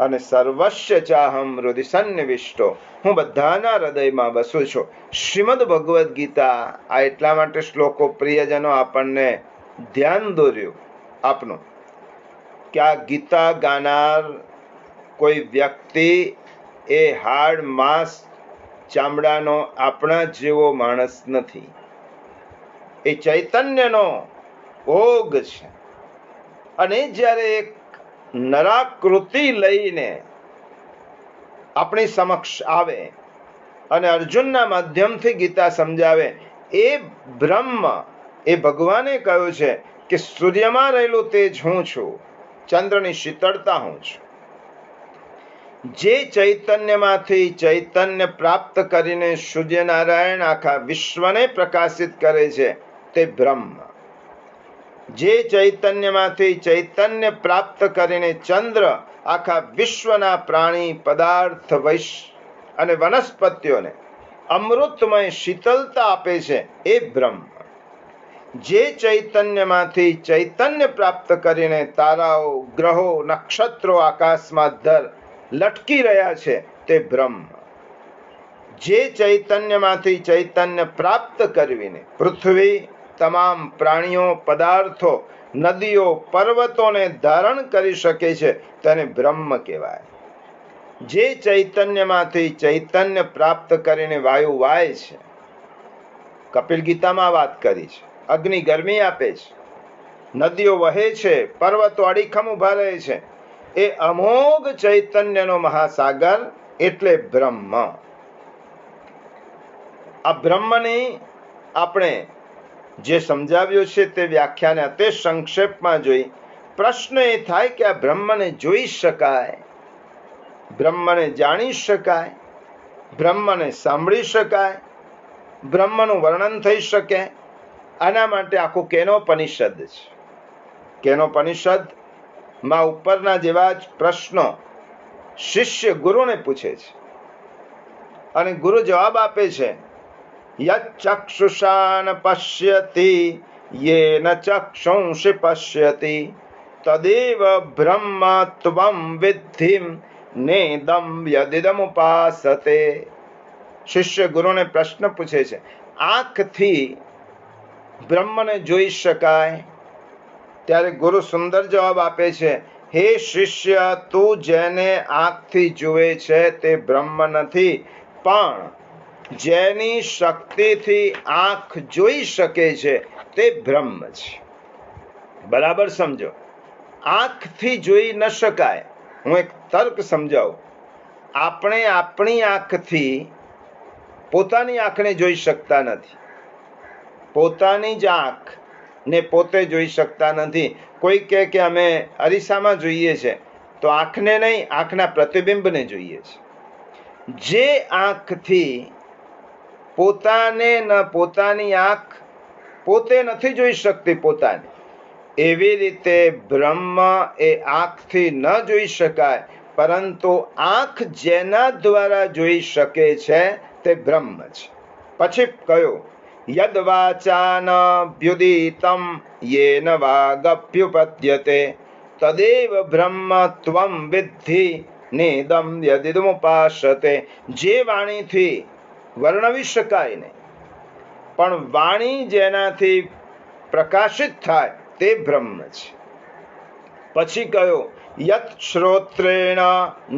અને સર્વસ્ય ચાહમ હૃદય સન્નિવિષ્ટો, હું બધાના હૃદયમાં બસું છું. શ્રીમદ ભગવદ્ ગીતા. આ એટલા માટે શ્લોકો પ્રિયજનો આપણને ધ્યાન દોર્યું આપનું કે આ ગીતા ગાનાર કોઈ વ્યક્તિ એ હાડ માંસ ચામડાનો આપણા જેવો માણસ નથી. એ ચૈતન્યનો ભોગ છે. અને જ્યારે એક નરાકૃતિ લઈને આપણી સમક્ષ આવે અને અર્જુનના માધ્યમથી ગીતા સમજાવે, એ બ્રહ્મ, એ ભગવાને કહ્યું છે કે સૂર્યમાં રહેલું તેજ હું છું, ચંદ્રની શીતળતા હું છું. જે ચૈતન્યમાંથી ચૈતન્ય પ્રાપ્ત કરીને સૂર્યનારાયણ આખા વિશ્વને પ્રકાશિત કરે છે તે બ્રહ્મ. જે ચૈતન્યમાંથી ચૈતન્ય પ્રાપ્ત કરીને ચંદ્ર આખા વિશ્વના પ્રાણી પદાર્થ અને વનસ્પતિઓને અમૃતમય શીતલતા આપે છે એ બ્રહ્મ. જે ચૈતન્યમાંથી ચૈતન્ય પ્રાપ્ત કરીને તારાઓ, ગ્રહો, નક્ષત્રો આકાશમાં લટકી રહ્યા છે તે બ્રહ્મ. જે ચૈતન્યમાંથી ચૈતન્ય પ્રાપ્ત કરીને પૃથ્વી, તમામ પ્રાણીઓ, પદાર્થો, નદીઓ, પર્વતોને ધારણ કરી શકે છે તેને બ્રહ્મ કહેવાય. જે ચૈતન્યમાંથી ચૈતન્ય પ્રાપ્ત કરીને વાયુ વાય છે, કપિલ ગીતામાં વાત કરી છે, અગ્નિ ગરમી આપે છે, નદીઓ વહે છે, પર્વતો અડીખમ ઉભા રહે છે, એ અમોઘ ચૈતન્યનો મહાસાગર એટલે બ્રહ્મ. આ બ્રહ્મની આપણે જે સમજાવ્યું છે તે વ્યાખ્યાને અતિ સંક્ષેપમાં જોઈ. પ્રશ્ન એ થાય કે આ બ્રહ્મને જોઈ શકાય, બ્રહ્મને જાણી શકાય, બ્રહ્મને સાંભળી શકાય, બ્રહ્મનું વર્ણન થઈ શકે? આના માટે આખું કેનોપનિષદ છે. કેનોપનિષદ માં ઉપરના જેવા જ પ્રશ્નો શિષ્ય ગુરુને પૂછે છે અને ગુરુ જવાબ આપે છે. યચ્ચક્ષુષાન પશ્યતિ યેન ચક્ષુંષિ પશ્યતિ તદેવ બ્રહ્મ ત્વં વિદ્ધિ નેદં યદિદમુપાસતે. શિષ્ય ગુરુને પ્રશ્ન પૂછે છે, આંખથી બ્રહ્મને જોઈ શકાય? ત્યારે ગુરુ સુંદર જવાબ આપે છે, હે શિષ્ય, તું જેને આંખથી જુએ છે તે બ્રહ્મ નથી, પણ જેની શક્તિથી આંખ જોઈ શકે છે તે બ્રહ્મ છે. બરાબર સમજો. આંખથી જોઈ ન શકાય. હું એક તર્ક સમજાવું. આપણે આપણી આંખથી પોતાની આંખને જોઈ શકતા નથી. પોતાની જ આંખને પોતે જોઈ શકતા નથી. કોઈ કહે કે અમે અરીસામાં જોઈએ છે, તો આંખને નહીં, આંખના પ્રતિબિંબને જોઈએ છે. જે આંખથી પોતાને ન પોતાની આંખ પોતે નથી જોઈ શકતી પોતાને, એવી રીતે બ્રહ્મ એ આંખથી ન જોઈ શકાય, પરંતુ આંખ જેના દ્વારા જોઈ શકે છે તે બ્રહ્મ છે. પછી કહ્યું, યદ વાચાનભ્યુદિતમ યેન વાગભ્યુપદ્યતે તદેવ બ્રહ્મ ત્વં વિદ્ધિ નેદમ યદિદમુપાસતે. જે વાણીથી વર્ણવી શકાય નહીં, પણ વાણી જેનાથી પ્રકાશિત થાય તે બ્રહ્મ છે. પછી કહ્યું, યત શ્રોત્રેણ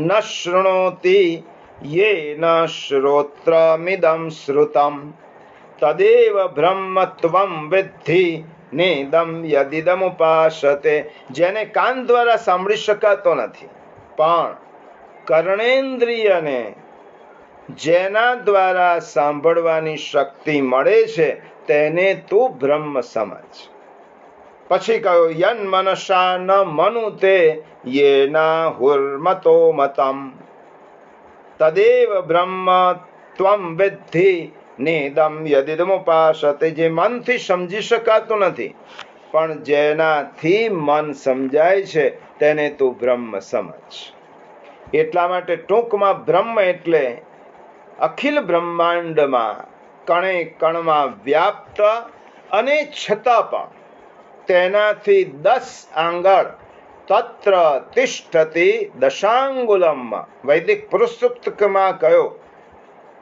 ન શૃણોતિ યેન શ્રોત્રમિદં શ્રુતમ તદેવ બ્રહ્મ ત્વં વિદ્ધિ નેદમ યદિદમુપાસતે. જેને કાન દ્વારા સાંભળી શકાતો નથી, પણ કર્ણેન્દ્રિયને જેના દ્વારા સાંભળવાની શક્તિ મળે છે તેને તું બ્રહ્મ સમજ. પછી કહ્યું, યન મનસા ન મનુતે યેના હુર્મતો મતમ તદેવ બ્રહ્મ ત્વં વિદ્ધિ નેદમ યદિદમુપાસતે. જે મનથી સમજી શકાતું નથી, પણ જેનાથી મન સમજાય છે તેને તું બ્રહ્મ સમજ. એટલા માટે ટૂંકમાં બ્રહ્મ એટલે અખિલ બ્રહ્માંડમાં કણે કણમાં વ્યાપ્ત અને છતાં પણ તેનાથી 10 આંગળ તત્ર તિષ્ઠતિ દશાંગુલમમાં. વૈદિક પુરુષસૂક્તમાં કહ્યું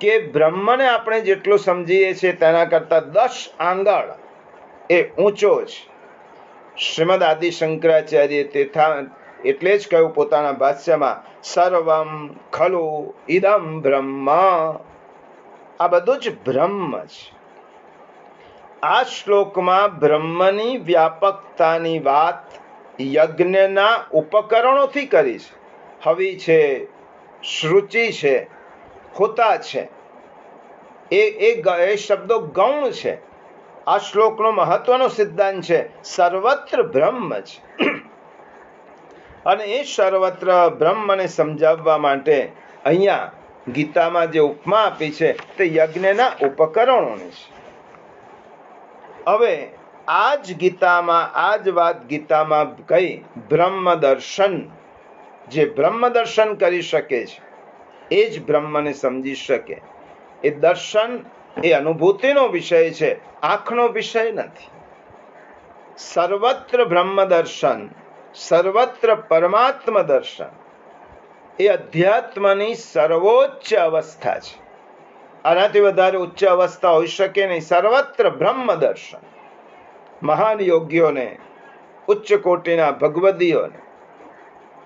કે બ્રહ્મને આપણે જેટલું સમજીએ છીએ તેના કરતાં 10 આંગળ એ ઊંચો છે. શ્રીમદ આદિ શંકરાચાર્ય એટલે જ કહ્યું પોતાના ભાષ્યમાં, સર્વમ ખલુ ઇદમ બ્રહ્મ. આ બધું જ બ્રહ્મ છે. આ શ્લોકમાં બ્રહ્મની વ્યાપકતાની વાત યજ્ઞના ઉપકરણોથી કરી છે. હવિ છે, શ્રુચિ છે, હોતા છે, એ શબ્દો ગૌણ છે. આ શ્લોકનો મહત્વનો સિદ્ધાંત છે સર્વત્ર બ્રહ્મ છે. અને એ સર્વત્ર બ્રહ્મને સમજાવવા માટે અહીંયા ગીતામાં જે ઉપમા આપી છે તે યજ્ઞના ઉપકરણોની છે. હવે આ જ ગીતામાં આ જ વાત ગીતામાં કઈ બ્રહ્મ દર્શન, જે બ્રહ્મ દર્શન કરી શકે છે એ જ બ્રહ્મને સમજી શકે. એ દર્શન એ અનુભૂતિનો વિષય છે, આંખનો વિષય નથી. સર્વત્ર બ્રહ્મ દર્શન, સર્વત્ર પરમાત્મ દર્શન એ અધ્યાત્મની સર્વોચ્ચ અવસ્થા છે. આનાથી વધારે ઉચ્ચ અવસ્થા હોઈ શકે નહીં. સર્વત્ર બ્રહ્મ દર્શન. મહાન યોગીઓને, ઉચ્ચ કોટીના ભગવદીઓને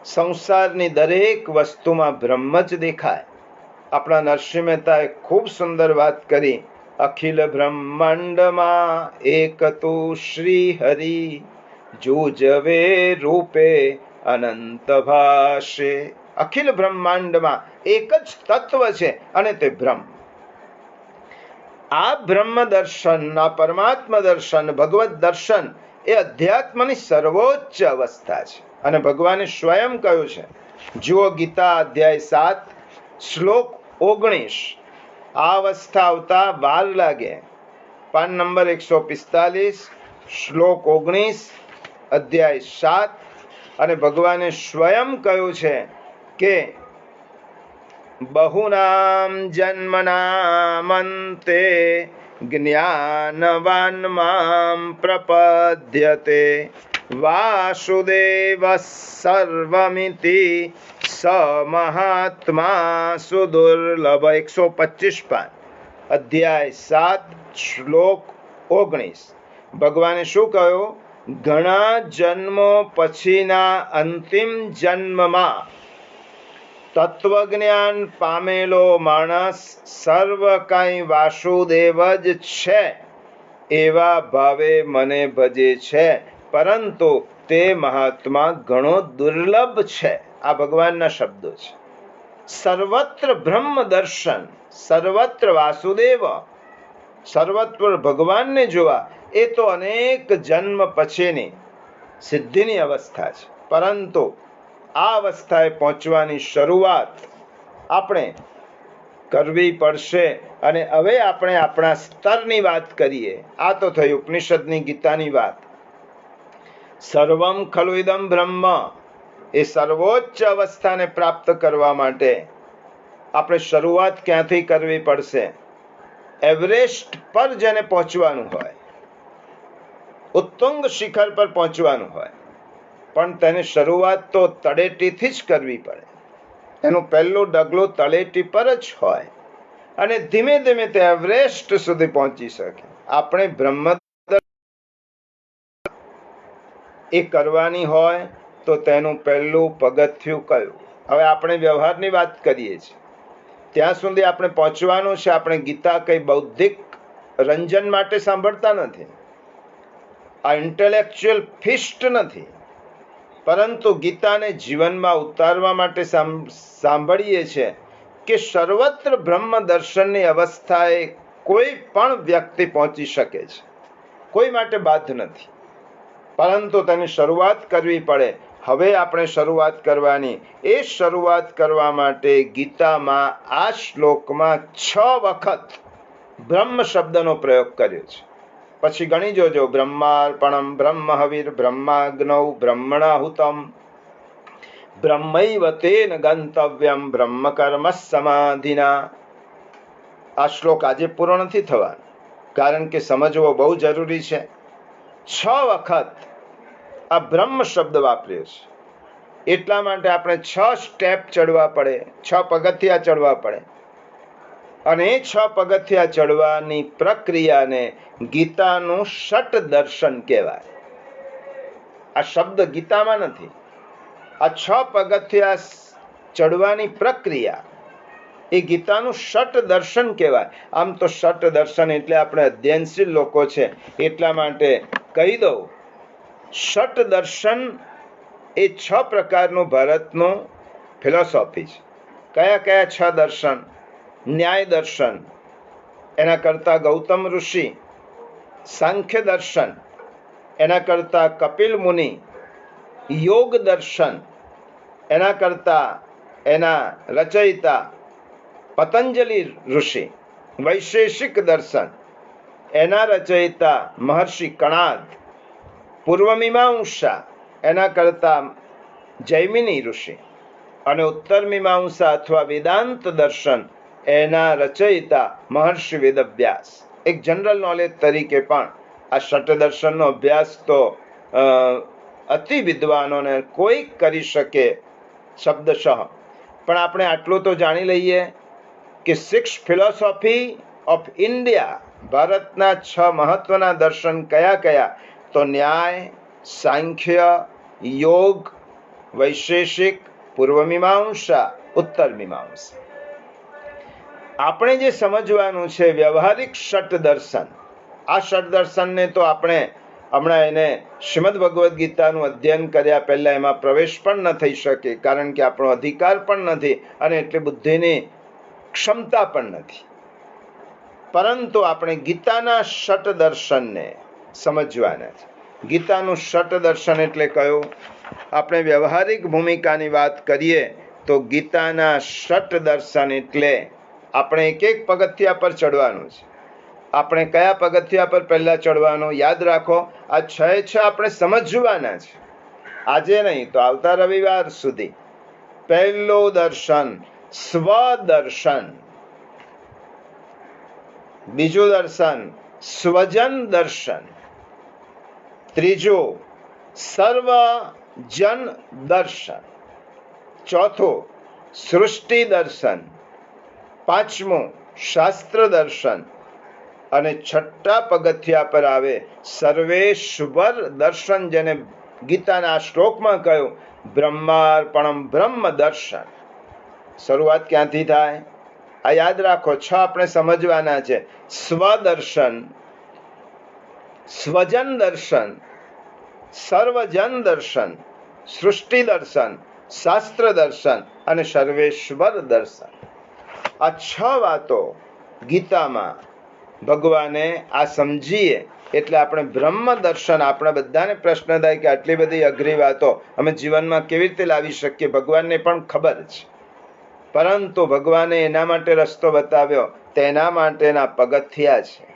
સંસારની દરેક વસ્તુમાં બ્રહ્મ જ દેખાય. આપણા નરસિંહ મહેતાએ ખૂબ સુંદર વાત કરી, અખિલ બ્રહ્માંડમાં એક તું શ્રી હરિ જુજવે રૂપે અનંત ભાષે. અખિલ બ્રહ્માંડમાં એક જ તત્વ છે અને તે બ્રહ્મ. આ બ્રહ્મ દર્શન, આ પરમાત્મ દર્શન, ભગવત દર્શન એ અધ્યાત્મની સર્વોચ્ચ અવસ્થા છે. અને ભગવાને સ્વયં કહ્યું છે, જુઓ ગીતા અધ્યાય 7 શ્લોક 19. આ અવસ્થા આવતા વાર લાગે. પાન નંબર 145 શ્લોક 19 અધ્યાય 7. અને ભગવાને સ્વયં કહ્યું છે કે બહુનામ જન્મનામંતે જ્ઞાનવાન મામ પ્રપદ્યતે વાસુદેવ સર્વમિતિ સ મહાત્મા સુદુર્લભ. 125 પાન અધ્યાય 7 શ્લોક 19. ભગવાને શું કહ્યું? ઘણા જન્મો પછીના અંતિમ જન્મમાં તત્વજ્ઞાન પામેલો માણસ સર્વ કાંઈ વાસુદેવ જ છે એવા ભાવે મને ભજે છે, પરંતુ તે મહાત્મા ઘણો દુર્લભ છે. આ ભગવાનના શબ્દો છે. સર્વત્ર બ્રહ્મ દર્શન, સર્વત્ર વાસુદેવ, સર્વત્ર ભગવાનને જોવા, એ તો અનેક જન્મ પછીની સિદ્ધિની અવસ્થા છે. પરંતુ આ અવસ્થાએ પહોંચવાની શરૂઆત આપણે કરવી પડશે. અને હવે આપણે આપણા સ્તરની વાત કરીએ. આ તો થઈ ઉપનિષદની, ગીતાની વાત. સર્વમ ખલુ ઇદમ બ્રહ્મ, એ સર્વોચ્ચ અવસ્થાને પ્રાપ્ત કરવા માટે આપણે શરૂઆત ક્યાંથી કરવી પડશે? એવરેસ્ટ પર જેને પહોંચવાનું હોય, ઉત્તુંગ શિખર પર પહોંચવાનું હોય, પણ તેને શરૂઆત તો તળેટીથી જ કરવી પડે. એનું પહેલું ડગલું તળેટી પર જ હોય અને ધીમે ધીમે તે એવરેસ્ટ સુધી પહોંચી શકે. આપણે બ્રહ્મ એ કરવાની હોય તો તેનું પહેલું પગથિયું કયું? હવે આપણે વ્યવહારની વાત કરીએ છીએ, ત્યાં સુધી આપણે પહોંચવાનું છે. આપણે ગીતા કઈ બૌદ્ધિક રંજન માટે સાંભળતા નથી, આ ઇન્ટેલેક્ચ્યુઅલ ફિસ્ટ નથી, પરંતુ ગીતાને જીવનમાં ઉતારવા માટે સાંભળીએ છીએ કે સર્વત્ર બ્રહ્મ દર્શનની અવસ્થાએ કોઈ પણ વ્યક્તિ પહોંચી શકે છે, કોઈ માટે બાધ નથી. પરંતુ તેની શરૂઆત કરવી પડે. હવે આપણે શરૂઆત કરવાની. એ શરૂઆત કરવા માટે ગીતામાં આ શ્લોકમાં 6 વખત બ્રહ્મ શબ્દનો પ્રયોગ કર્યો છે. પછી ગણી જોજો: બ્રહ્માર્પણમ, બ્રહ્મ હવિર, બ્રહ્માગ્નૌ, બ્રહ્મણાહુતમ, બ્રહ્મૈવ તેન ગંતવ્યમ, બ્રહ્મ કર્મ સમાધિના. આ શ્લોક આજે પૂરો નથી થવાનો, કારણ કે સમજવો બહુ જરૂરી છે. 6 વખત આ બ્રહ્મ શબ્દ વાપર્યો છે. એટલા માટે આપણે 6 સ્ટેપ ચડવા પડે, 6 પગથિયા ચડવા પડે. અને એ 6 પગથિયા ચડવાની પ્રક્રિયાને ગીતાનું ષટ દર્શન કહેવાય. આ શબ્દ ગીતામાં નથી. આ 6 પગથિયા ચડવાની પ્રક્રિયા એ ગીતાનું ષટ દર્શન કહેવાય. આમ તો ષટ દર્શન એટલે આપણે અધ્યયનશીલ લોકો છે એટલા માટે કહી દઉં, ષટ દર્શન એ 6 પ્રકારનું ભારતનું ફિલોસોફી છે. કયા કયા 6 દર્શન? ન્યાય દર્શન, એના કરતા ગૌતમ ઋષિ. સાંખ્ય દર્શન, એના કરતા કપિલ મુનિ. યોગ દર્શન, એના કરતા એના રચયિતા પતંજલિ ઋષિ. વૈશેષિક દર્શન, એના રચયિતા મહર્ષિ કણાદ. પૂર્વમીમાંસા, એના કરતા જૈમિની ઋષિ. અને ઉત્તર મીમાંસા અથવા વેદાંત દર્શન, એના રચયિતા મહર્ષિ વેદવ્યાસ. એક જનરલ નોલેજ તરીકે પણ આ ષટ દર્શનનો અભ્યાસ તો અતિ વિદ્વાનોને કોઈ કરી શકે શબ્દશઃ. પણ આપણે આટલું તો જાણી લઈએ કે 6 ફિલોસોફી ઓફ ઇન્ડિયા, ભારતના 6 મહત્વના દર્શન કયા કયા? તો ન્યાય, સાંખ્ય, યોગ, વૈશેષિક, પૂર્વમીમાંસા, ઉત્તર મીમાંસા. આપણે જે સમજવાનું છે વ્યવહારિક ષટ દર્શન. આ ષટ દર્શનને તો આપણે હમણાં એને શ્રીમદ ભગવદ્ ગીતાનું અધ્યયન કર્યા પહેલા એમાં પ્રવેશ પણ ન થઈ શકે, કારણ કે આપણો અધિકાર પણ નથી અને એટલી બુદ્ધિની ક્ષમતા પણ નથી. પરંતુ આપણે ગીતાના ષટ દર્શનને સમજવાના છે. ગીતાનું ષટ દર્શન એટલે કયું? આપણે વ્યવહારિક ભૂમિકાની વાત કરીએ તો ગીતાના ષટ દર્શન એટલે આપણે એક એક પગથિયા પર ચડવાનું છે. આપણે કયા પગથિયા પર પહેલા ચડવાનું? યાદ રાખો, આ 6 આપણે સમજવાના છે. આજે નહીં તો આવતા રવિવાર સુધી. પહેલું દર્શન સ્વદર્શન, બીજું દર્શન સ્વજન દર્શન, ત્રીજું સર્વજન દર્શન, ચોથું સૃષ્ટિ દર્શન, પાંચમું શાસ્ત્ર દર્શન અને 6ઠા પગથિયા પર આવે સર્વેશ્વર દર્શન, જેને ગીતાના શ્લોકમાં કહ્યું બ્રહ્માર્પણમ બ્રહ્મ દર્શન. શરૂઆત ક્યાંથી થાય? આ યાદ રાખો, 6 આપણે સમજવાના છે. સ્વદર્શન, સ્વજન દર્શન, સર્વજન દર્શન, સૃષ્ટિ દર્શન શાસ્ત્ર દર્શન અને સર્વેશ્વર દર્શન. આ 6 વાતો ગીતામાં ભગવાને આ સમજીએ એટલે આપણે બ્રહ્મ દર્શન. આપણે બધાને પ્રશ્ન થાય કે આટલી બધી અઘરી વાતો અમે જીવનમાં કેવી રીતે લાવી શકીએ? ભગવાનને પણ ખબર છે, પરંતુ ભગવાને એના માટે રસ્તો બતાવ્યો. તેના માટેના પગથિયા છે.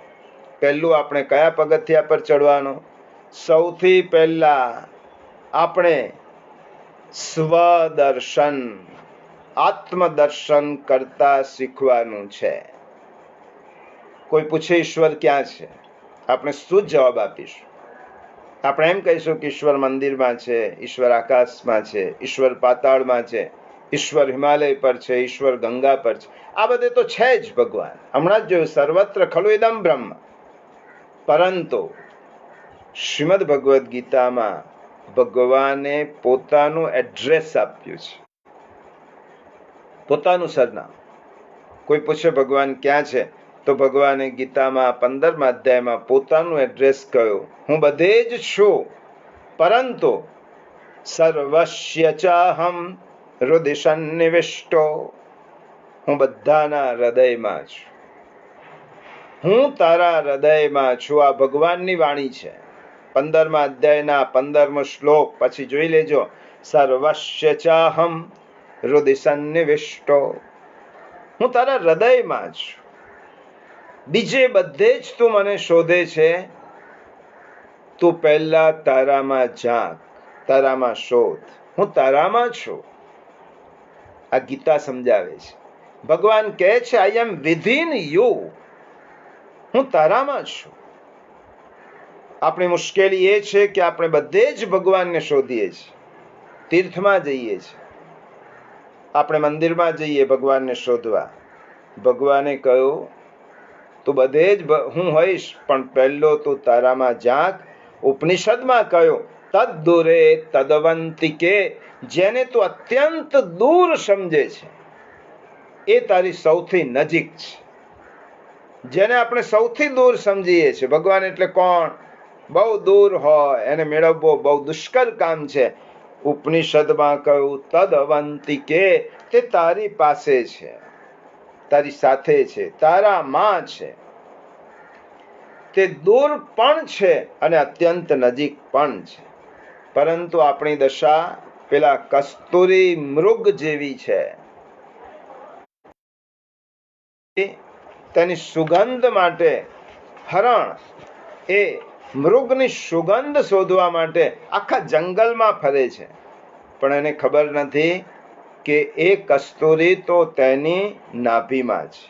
પહેલું આપણે કયા પગથિયા પર ચડવાનું? સૌથી પહેલા આપણે સ્વદર્શન, આત્મદર્શન કરતા શીખવાનું છે. કોઈ પૂછે ઈશ્વર ક્યાં છે, આપણે શું જવાબ આપીશું? આપણે એમ કહીશું કે ઈશ્વર મંદિરમાં છે, ઈશ્વર આકાશમાં છે, ઈશ્વર પાતાળમાં છે, ઈશ્વર હિમાલય પર છે, ઈશ્વર ગંગા પર છે. આ બધે તો છે જ ભગવાન. હમણાં જ જોયું, સર્વત્ર ખલુ ઇદમ બ્રહ્મ. પરંતુ શ્રીમદ ભગવદ્ ગીતામાં ભગવાને પોતાનું એડ્રેસ આપ્યું છે, પોતાનું સરનામું. કોઈ પૂછે ભગવાન ક્યાં છે, તો ભગવાને ગીતામાં 15મા અધ્યાયમાં પોતાનું એડ્રેસ કહ્યું. હું બધે જ છું, પરંતુ સર્વસ્ય ચાહમ હૃદય સન્નિવિષ્ટો. હું બધાના હૃદયમાં છું. હું તારા હૃદયમાં છું. આ ભગવાનની વાણી છે. 15મા અધ્યાયના 15મો શ્લોક પછી જોઈ લેજો. સર્વસ્ય ચાહમ હૃદય સન્નિવિષ્ટો. હું તારા હૃદયમાં છું. બીજે બધે જ તું મને શોધે છે, તું પહેલા તારામાં ઝાંક, તારામાં શોધ. હું તારામાં છું. આ ગીતા સમજાવે છે. ભગવાન કહે છે, આઈ એમ વિધિન યુ. હું તારામાં છું. આપણી મુશ્કેલી એ છે કે આપણે બધે જ ભગવાનને શોધીએ છીએ. તીર્થમાં જઈએ છીએ, આપણે મંદિરમાં જઈએ ભગવાનને શોધવા. ભગવાને કહ્યું, તું બધે જ હું હોઈશ, પણ પહેલો તું તારામાં ઝાંક. ઉપનિષદમાં કહ્યું, તદ દૂરે તદવંતિકે. જેને તું અત્યંત દૂર સમજે છે એ તારી સૌથી નજીક છે. જેને આપણે સૌથી દૂર સમજીએ છીએ, ભગવાન એટલે કોણ? બહુ દૂર હોય, એને મેળવવો બહુ દુષ્કર કામ છે. ઉપનિષદમાં કહ્યું, તદવંતિકે. તે તારી પાસે છે, તારી સાથે છે, તારામાં છે. તે દૂર પણ છે અને અત્યંત નજીક પણ છે. પરંતુ આપણી દશા પેલા કસ્તુરી મૃગ જેવી છે. તેની સુગંધ માટે હરણ એ મૃગની સુગંધ શોધવા માટે આખા જંગલમાં ફરે છે, પણ એને ખબર નથી કે એ કસ્તુરી તો તેની નાભીમાં છે.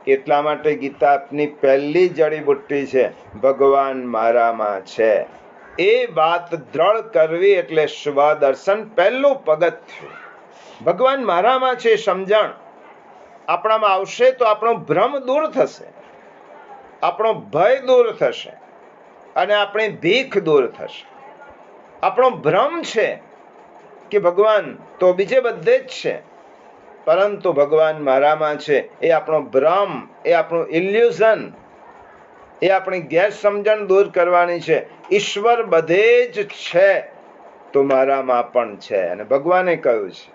એટલા માટે ગીતાની પહેલી જડીબુટ્ટી છે, ભગવાન મારામાં છે. એ વાત દ્રઢ કરવી એટલે સ્વદર્શન પહેલું પગથિયું. ભગવાન મારામાં છે સમજણ આપણામાં આવશે તો આપણો ભ્રમ દૂર થશે, આપણો ભય દૂર થશે અને આપણી ભીખ દૂર થશે. આપણો ભ્રમ છે કે ભગવાન તો બીજે બધે જ છે, પરંતુ ભગવાન મારામાં છે એ આપણો ભ્રમ, એ આપણું ઇલ્યુઝન, એ આપણી ગેરસમજણ દૂર કરવાની છે. ઈશ્વર બધે જ છે તો મારામાં પણ છે, અને ભગવાને કહ્યું છે.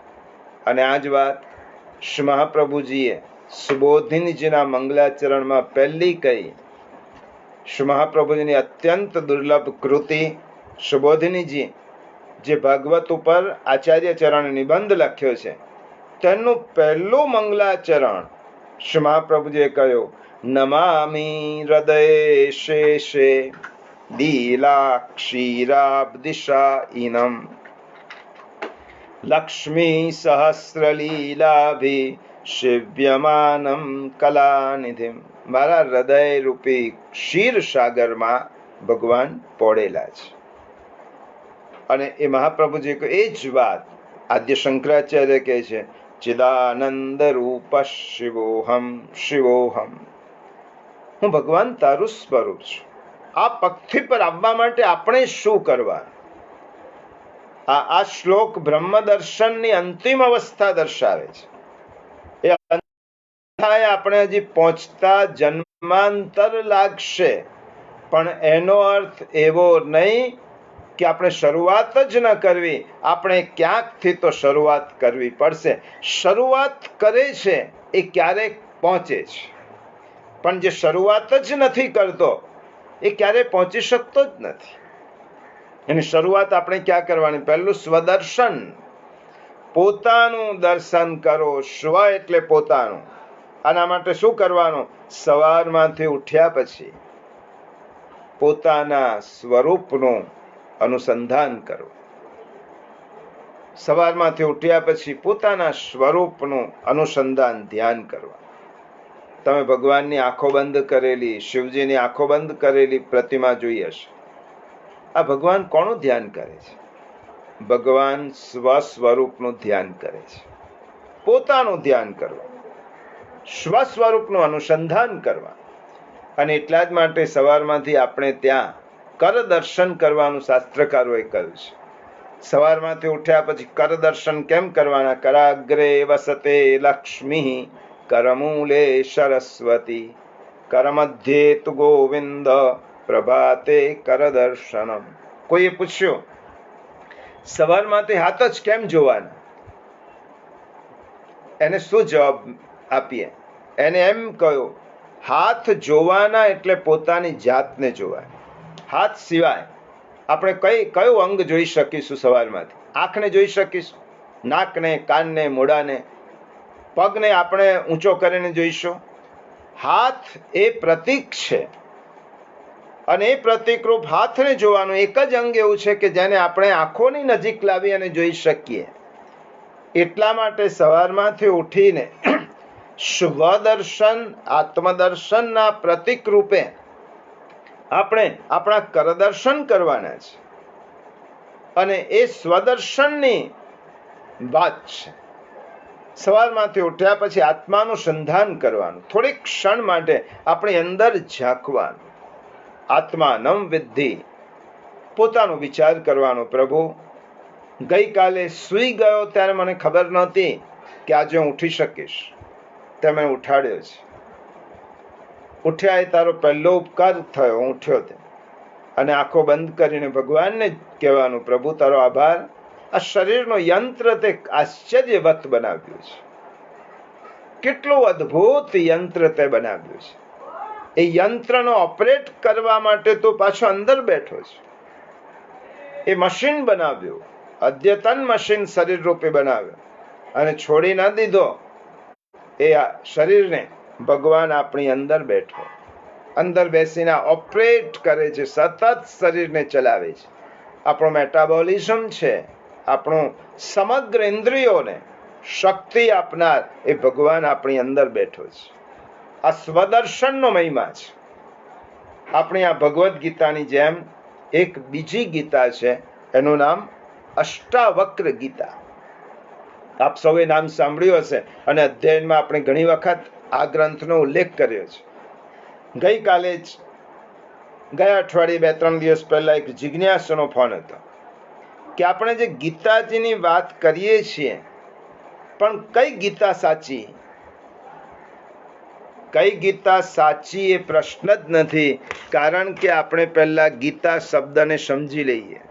અને આ જ વાત શ્રી મહાપ્રભુજીએ સુબોધિનીજીના મંગલાચરણમાં પહેલી કહી. શ્રી મહાપ્રભુજીની અત્યંત દુર્લભ કૃતિ સુબોધિનીજી, જે ભાગવત ઉપર આચાર્ય ચરણ નિબંધ લખ્યો છે, તેનું પહેલું મંગલાચરણ શ્રી મહાપ્રભુજીએ કહ્યું, નમામિ હૃદય શેષે લીલા ક્ષીરાબ્દિશા ઇનમ લક્ષ્મી સહસ્રલીલાભિ શિવ્યમાનમ કલાનિધિમ. મારા હૃદય રૂપી ક્ષીર સાગરમાં ભગવાન પોળેલા છે. અને એ મહાપ્રભુજી એ જ વાત આદ્ય શંકરાચાર્ય કહે છે, ચિદાનંદ રૂપ શિવોહમ શિવોહમ. હું ભગવાન તારું સ્વરૂપ છું. આ પગથી પર આવવા માટે આપણે શું કરવા? આ શ્લોક બ્રહ્મદર્શનની અંતિમ અવસ્થા દર્શાવે છે. એ આપણે હજી પહોંચતા જન્માંતર લાગશે, પણ એનો અર્થ એવો નહીં કે આપણે શરૂઆત જ ન કરવી, આપણે ક્યાંકથી તો શરૂઆત કરવી પડશે. શરૂઆત કરે છે એ ક્યારેક પહોંચે છે, પણ જે શરૂઆત જ નથી કરતો એ ક્યારેય પહોંચી શકતો જ નથી. એની શરૂઆત આપણે ક્યાં કરવાની? પહેલું સ્વદર્શન, પોતાનું દર્શન કરો. સ્વ એટલે પોતાનું. આના માટે શું કરવાનું? સવારમાંથી ઉઠ્યા પછી પોતાના સ્વરૂપનું અનુસંધાન કરો. સવારમાંથી ઉઠ્યા પછી પોતાના સ્વરૂપનું અનુસંધાન, ધ્યાન કરવા. તમે ભગવાનની આંખો બંધ કરેલી, શિવજીની આંખો બંધ કરેલી પ્રતિમા જોઈ હશે. આ ભગવાન કોનું ધ્યાન કરે છે? ભગવાન સ્વસ્વરૂપનું ધ્યાન કરે છે. પોતાનું ધ્યાન કરવા, સ્વસ્વરૂપનું અનુસંધાન કરવા. અને એટલા જ માટે સવારમાંથી આપણે ત્યાં કર દર્શન કરવાનું શાસ્ત્રકારોએ કહ્યું છે. સવારમાંથી ઉઠ્યા પછી કર દર્શન કેમ કરવાના? કરાગ્રે વસતે લક્ષ્મી, કરમૂલે સરસ્વતી, કરમધ્યે તુ ગોવિંદ, પ્રભાતે કર દર્શનમ. કોઈએ પૂછ્યું, સવારમાંથી હાથ જ કેમ જોવાના? એને શું જવાબ આપીએ? એને એમ કહ્યું, હાથ જોવાના એટલે પોતાની જાતને જોવાની. હાથ સિવાય આપણે કયું અંગ જોઈ શકીશું? સવારમાંથી આંખને જોઈ શકીશું, નાકને, કાનને, મોઢાને, પગને આપણે ઊંચો કરીને જોઈશું. હાથ એ પ્રતીક છે, અને એ પ્રતીકરૂપ હાથને જોવાનું એક જ અંગ એવું છે કે જેને આપણે આંખોની નજીક લાવી અને જોઈ શકીએ. એટલા માટે સવારમાંથી ઉઠીને સ્વદર્શન, આત્મદર્શનના પ્રતીક રૂપે આપણે આપણા કરદર્શન કરવાના છે. અને એ સ્વદર્શનની વાત છે. સવારમાંથી ઉઠ્યા પછી આત્માનું સંધાન કરવાનું, થોડીક ક્ષણ માટે આપણી અંદર ઝાંકવાનું. આત્માનમ વિદ્ધિ, પોતાનો વિચાર કરવાનો. પ્રભુ, ગઈકાલે સૂઈ ગયો ત્યારે મને ખબર નહોતી કે આજે હું ઉઠી શકીશ. તે મને ઉઠાડ્યો છે. ઉઠ્યા એ તારો પહેલો ઉપકાર થયો, હું ઉઠ્યો તે. અને આંખો બંધ કરીને ભગવાનને કહેવાનું, પ્રભુ તારો આભાર, આ શરીરનો યંત્ર તે આશ્ચર્યવત બનાવ્યું છે. કેટલું અદ્ભુત યંત્ર તે બનાવ્યું છે. એ યંત્રનો ઓપરેટ કરવા માટે તો પાછો અંદર બેઠો છે. એ મશીન બનાવ્યું, અદ્યતન મશીન શરીર રૂપે બનાવ્યું, અને છોડી ન દીધો એ શરીરને. ભગવાન આપણી અંદર બેઠો, અંદર બેસીને ઓપરેટ કરે છે, સતત શરીરને ચલાવે છે. આપણો મેટાબોલિઝમ છે, આપણું સમગ્ર ઇન્દ્રિયોને શક્તિ આપનાર એ ભગવાન આપણી અંદર બેઠો છે. આ સ્વદર્શનનો મહિમા છે. આપણી આ ભગવદ્ ગીતાની જેમ એક બીજી ગીતા છે, એનું નામ અષ્ટાવક્ર ગીતા. આપ સૌએ નામ સાંભળ્યું હશે, અને અધ્યયનમાં આપણે ઘણી વખત આ ગ્રંથનો ઉલ્લેખ કર્યો છે. ગઈકાલે જ, ગયા અઠવાડિયે 2-3 દિવસ પહેલા એક જિજ્ઞાસુનો ફોન હતો કે આપણે જે ગીતાજીની વાત કરીએ છીએ, પણ કઈ ગીતા સાચી? કઈ ગીતા સાચી એ પ્રશ્ન જ નથી, કારણ કે આપણે પહેલા ગીતા શબ્દને સમજી લઈએ.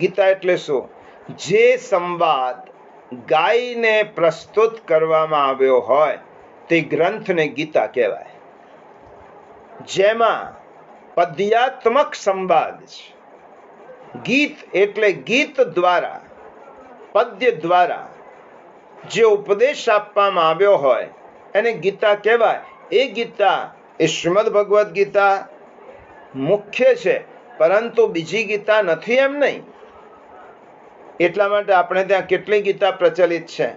ગીતા એટલે શું? જે સંવાદ ગાઈને પ્રસ્તુત કરવામાં આવ્યો હોય તે ગ્રંથને ગીતા કહેવાય. જેમાં પદ્યાત્મક સંવાદ છે. ગીત એટલે ગીત દ્વારા, પદ્ય દ્વારા જે ઉપદેશ આપવામાં આવ્યો હોય એને ગીતા કહેવાય. એ ગીતા, એ શ્રીમદ ભગવદ્ ગીતા મુખ્ય છે, પરંતુ બીજી ગીતા નથી એમ નહીં. એટલા માટે આપણે ત્યાં કેટલી ગીતા પ્રચલિત છે?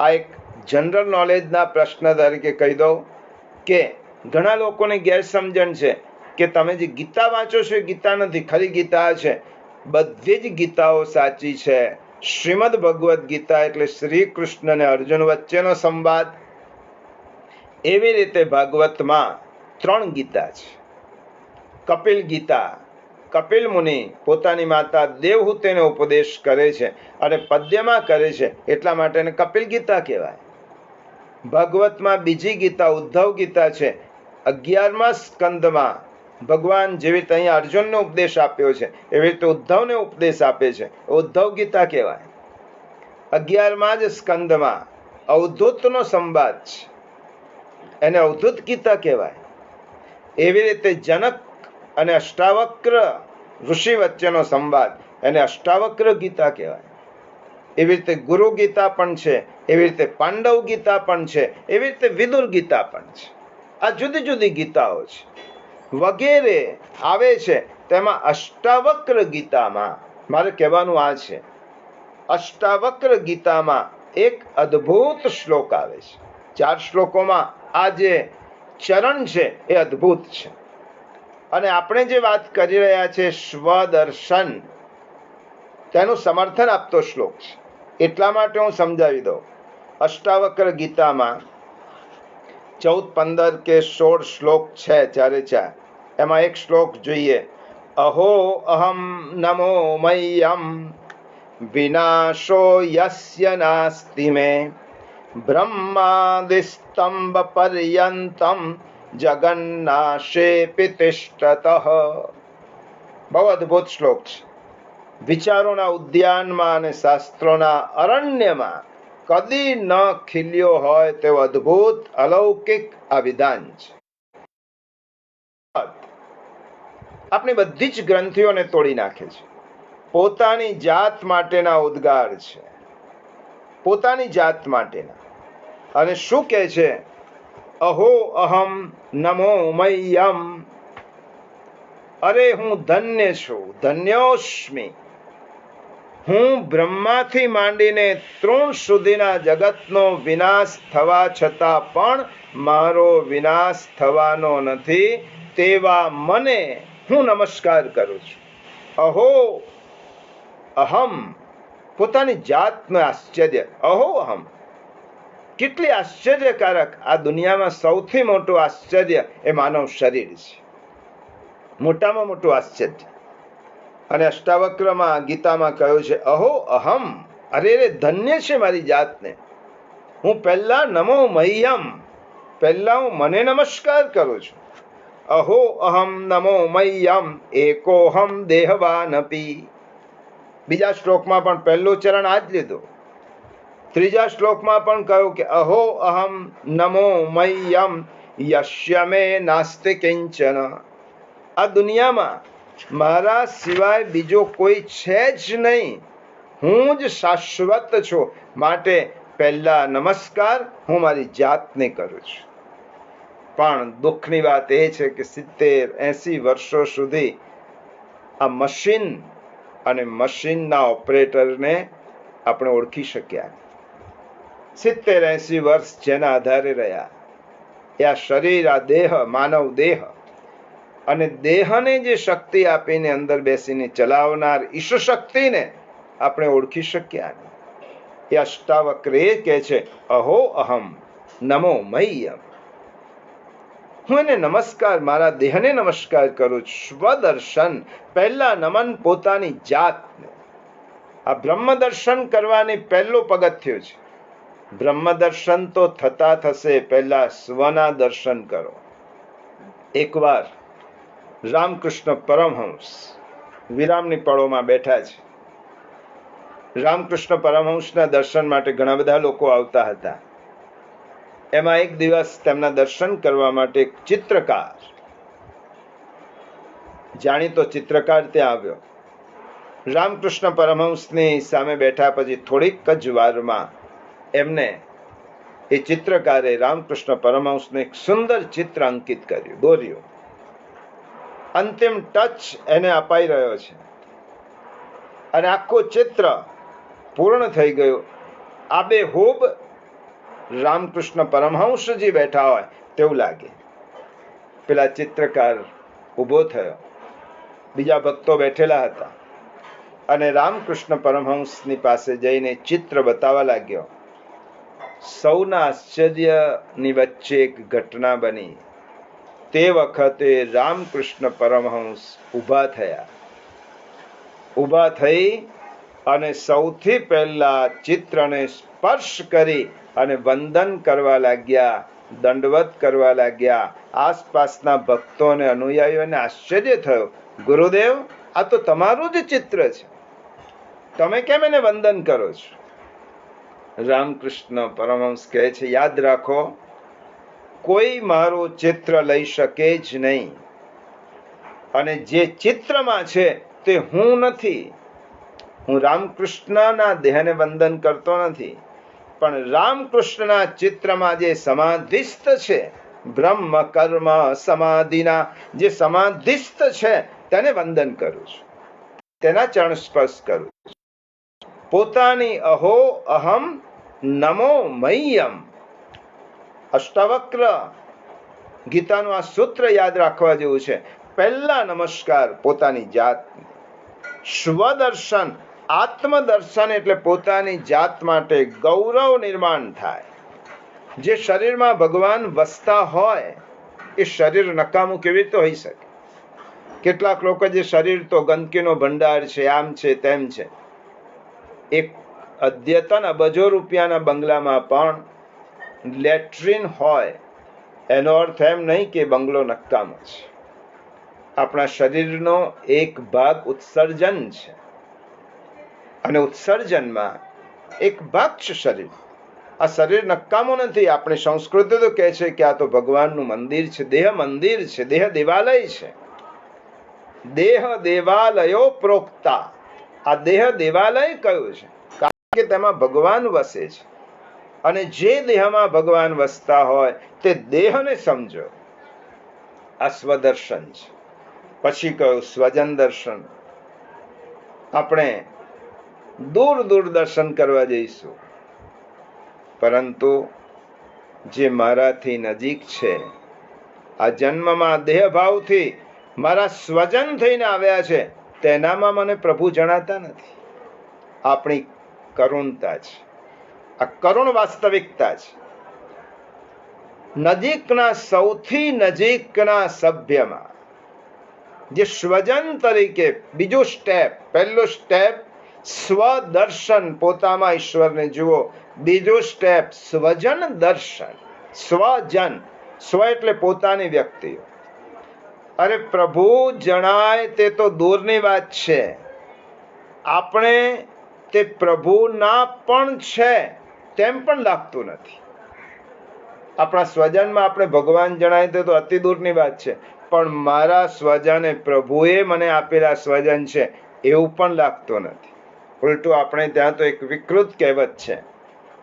આ એક જનરલ નોલેજના પ્રશ્ન તરીકે કહી દઉં કે ઘણા લોકોને ગેરસમજણ છે કે તમે જે ગીતા વાંચો છો એ ગીતા નથી, ખરી ગીતા છે. બધી જ ગીતાઓ સાચી છે. શ્રીમદ ભગવદ્ ગીતા એટલે શ્રી કૃષ્ણ અને અર્જુન વચ્ચેનો સંવાદ. એવી રીતે ભાગવતમાં 3 ગીતા છે. કપિલ ગીતા, કપિલ મુનિ પોતાની માતા દેવહૂતિને ઉપદેશ કરે છે અને પદ્યમાં કરે છે, એટલા માટે એને કપિલ ગીતા કહેવાય. ભાગવતમાં બીજી ગીતા ઉદ્ધવ ગીતા છે. 11મા સ્કંદમાં ભગવાન જેવી રીતે અહીંયા અર્જુનને ઉપદેશ આપ્યો છે એવી રીતે ઉદ્ધવને ઉપદેશ આપે છે. ઉદ્ધવ ગીતા કહેવાય. 11મા જ સ્કંદમાં અવધૂતનો સંવાદ છે, એને અવધૂત ગીતા કહેવાય. એવી રીતે જનક અને અષ્ટાવક્ર ઋષિ વચ્ચેનો સંવાદ, એને અષ્ટાવક્ર ગીતા કહેવાય. એવી રીતે ગુરુ ગીતા પણ છે, એવી રીતે પાંડવ ગીતા પણ છે, એવી રીતે વિદુર ગીતા પણ છે. આ જુદી જુદી ગીતાઓ છે વગેરે આવે છે. તેમાં અષ્ટાવક્ર ગીતામાં મારે કહેવાનું આ છે, અષ્ટાવક્ર ગીતામાં એક અદ્ભુત શ્લોક આવે છે. 4 શ્લોકોમાં આ જે ચરણ છે એ અદ્ભુત છે. અને આપણે જે વાત કરી રહ્યા છે સ્વદર્શન, તેનું સમર્થન આપતો શ્લોક છે. એટલા માટે હું સમજાવી દઉં. અષ્ટાવક્ર ગીતામાં 14, 15 કે 16 શ્લોક છે, 4 એમાં એક શ્લોક જોઈએ. અહો અહમ નમો મય્યમ વિનાશો યસ્ય નાસ્તિ મે બ્રહ્માદિસ્તંભ પર્યંતમ જગન્નાશેપિ તિષ્ઠતઃ. બહુ અદ્ભુત શ્લોક છે. વિચારોના ઉદ્યાનમાં અને શાસ્ત્રોના અરણ્યમાં કદી ન ખીલ્યો હોય તેવો અદ્ભુત અલૌકિક આ વિધાન છે. આપણી બધી જ ગ્રંથિઓને તોડી નાખે છે. પોતાની જાત માટેના ઉદ્ગાર છે, પોતાની જાત માટેના. અને શું કહે છે? અહો અહમ નમો મય્યમ. અરે હું ધન્ય છું, ધન્યોસ્મિ. હું બ્રહ્માથી માંડીને તૃણ સુધીના જગતનો વિનાશ થવા છતાં પણ મારો વિનાશ થવાનો નથી, તેવા મને હું નમસ્કાર કરું છું. અહો અહમ, પોતાની જાતનું આશ્ચર્ય. અહો અહમ, કેટલી આશ્ચર્યકારક. આ દુનિયામાં સૌથી મોટું આશ્ચર્ય એ માનવ શરીર છે, મોટામાં મોટું આશ્ચર્ય. અને અષ્ટાવક્રમાં ગીતામાં કહ્યું છે અહો અહમ, અરે રે ધન્ય છે મારી જાતને. હું પહેલા નમો મહ્યમ, પહેલા હું મને નમસ્કાર કરું છું. અહો અહમ નમો મહ્યમ એકોહમ દેહવાનપી. બીજા શ્લોકમાં પણ પહેલું ચરણ આ જ લીધું. ત્રીજા શ્લોકમાં પણ કહ્યું કે અહો અહમ નમો મહ્યમ યશ્ય મે નાસ્તિ કિંચન. આ દુનિયામાં મારા સિવાય બીજો કોઈ છે જ નહીં, હું જ શાશ્વત છું. માટે પહેલા નમસ્કાર હું મારી જાતને કરું છું. પણ દુઃખની વાત એ છે કે 70-80 વર્ષો સુધી આ મશીન અને મશીનના ઓપરેટરને આપણે ઓળખી શક્યા. 70-80 વર્ષ જેના આધારે રહ્યા એ આ શરીર, આ દેહ, માનવ દેહ, અને દેહને જે શક્તિ આપીને અંદર બેસીને ચલાવનાર ઈશ શક્તિને આપણે ઓળખી શક્યા. એ અષ્ટાવક્ર એ કહે છે અહો અહમ નમો મય્યમ. હું એને નમસ્કાર, મારા દેહને નમસ્કાર કરું છું. સ્વદર્શન, પહેલા નમન પોતાની જાતને. આ બ્રહ્મ દર્શન કરવાની પહેલું પગથિયું છે. બ્રહ્મ દર્શન તો થતા થશે, પહેલા સ્વના દર્શન કરો. એકવાર રામકૃષ્ણ પરમહંસ વિરામની પળોમાં બેઠા છે. રામકૃષ્ણ પરમહંસના દર્શન માટે ઘણા બધા લોકો આવતા હતા. એમાં એક દિવસ તેમના દર્શન કરવા માટે એક ચિત્રકાર, જાણીતો ચિત્રકાર ત્યાં આવ્યો. રામકૃષ્ણ પરમહંસની સામે બેઠા પછી થોડીક જ વારમાં એમને એ ચિત્રકારે રામકૃષ્ણ પરમહંસનું એક સુંદર ચિત્ર અંકિત કર્યું, દોર્યું. અંતિમ ટચ એને અપાઈ રહ્યો છે અને આખું ચિત્ર પૂર્ણ થઈ ગયું. આબેહૂબ રામકૃષ્ણ પરમહંસજી બેઠા હોય તેવું લાગે. પેલા ચિત્રકાર ઊભો થયો, બીજા ભક્તો બેઠેલા હતા, અને રામકૃષ્ણ પરમહંસની પાસે જઈને ચિત્ર બતાવવા લાગ્યો. સૌના આશ્ચર્યની વચ્ચે એક ઘટના બની. તે વખતે રામકૃષ્ણ પરમહંસ ઊભા થયા. ઊભા થઈ અને સૌથી પહેલા ચિત્રને સ્પર્શ કરી અને વંદન કરવા લાગ્યા. દંડવત કરવા લાગ્યા. આસપાસના ભક્તો અને અનુયાયીઓને આશ્ચર્ય થયો, ગુરુદેવ, આ તો તમારું જ ચિત્ર છે, તમે કેમ એને વંદન કરો છો? રામકૃષ્ણ પરમહંસ કહે છે, યાદ રાખો, કોઈ મારું ચિત્ર લઈ શકે જ નહીં, અને જે ચિત્રમાં છે તે હું નથી. હું રામકૃષ્ણના દેહને વંદન કરતો નથી, પણ રામકૃષ્ણના ચિત્રમાં જે સમાધિસ્થ છે, બ્રહ્મ કર્મ સમાધિના જે સમાધિસ્થ છે તેને વંદન કરું છું, તેના ચરણ સ્પર્શ કરું છું. પોતાની અહો અહમ નમો મય્યમ. અષ્ટાવક્ર ગીતાનું આ સૂત્ર યાદ રાખવા જેવું છે. પહેલા નમસ્કાર પોતાની જાત, સ્વદર્શન, આત્મદર્શન, એટલે પોતાની જાત માટે ગૌરવ નિર્માણ થાય. જે શરીરમાં ભગવાન વસતા હોય એ શરીર નકામું કેવી રીતે હોઈ શકે? કેટલાક લોકો જે શરીર તો ગંદકીનો ભંડાર છે, આમ છે તેમ છે. એક અદ્યતન અબજો રૂપિયાના બંગલામાં પણ લેટ્રિન હોય, એનો અર્થ એમ નહીં કે બંગલો નકામો છે. આપણા શરીરનો એક ભાગ ઉત્સર્જન છે, અને ઉત્સર્જનમાં એક ભાગ છે શરીર. આ શરીર નકામું નથી. આપણી સંસ્કૃતિ તો કહે છે કે આ તો ભગવાનનું મંદિર છે, દેહ મંદિર છે, દેહ દેવાલય છે. દેહ દેવાલયો પ્રોક્તા. આ દેહ દેવાલય કયું છે? કારણ કે તેમાં ભગવાન વસે છે, અને જે દેહમાં ભગવાન વસતા હોય તે દેહને સમજો. આ સ્વદર્શન છે. પછી કહ્યું સ્વજન દર્શન. આપણે દૂર દૂર દર્શન કરવા જઈશું, પરંતુ જે મારાથી નજીક છે, આ જન્મમાં દેહભાવથી મારા સ્વજન થઈને આવ્યા છે, તેનામાં મને પ્રભુ જણાતા નથી. આપણી કરુણતા છે, આ કરુણ વાસ્તવિકતા છે. નજીકના, સૌથી નજીકના સભ્યમાં જે સ્વજન તરીકે, બીજું સ્ટેપ, પહેલું સ્ટેપ સ્વદર્શન, પોતામાં ઈશ્વરને જુઓ. બીજું સ્ટેપ સ્વજન દર્શન, સ્વજન. સ્વ એટલે પોતાની વ્યક્તિ. અરે પ્રભુ જણાય તે તો દૂરની વાત છે, આપણે તે પ્રભુના પણ છે તેમ પણ લાગતું નથી. આપણા સ્વજનમાં આપણે ભગવાન જણાય તે તો અતિ દૂરની વાત છે, પણ મારા સ્વજન એ પ્રભુએ મને આપેલા સ્વજન છે એવું પણ લાગતું નથી. ઉલટું આપણે ત્યાં તો એક વિકૃત કહેવત છે,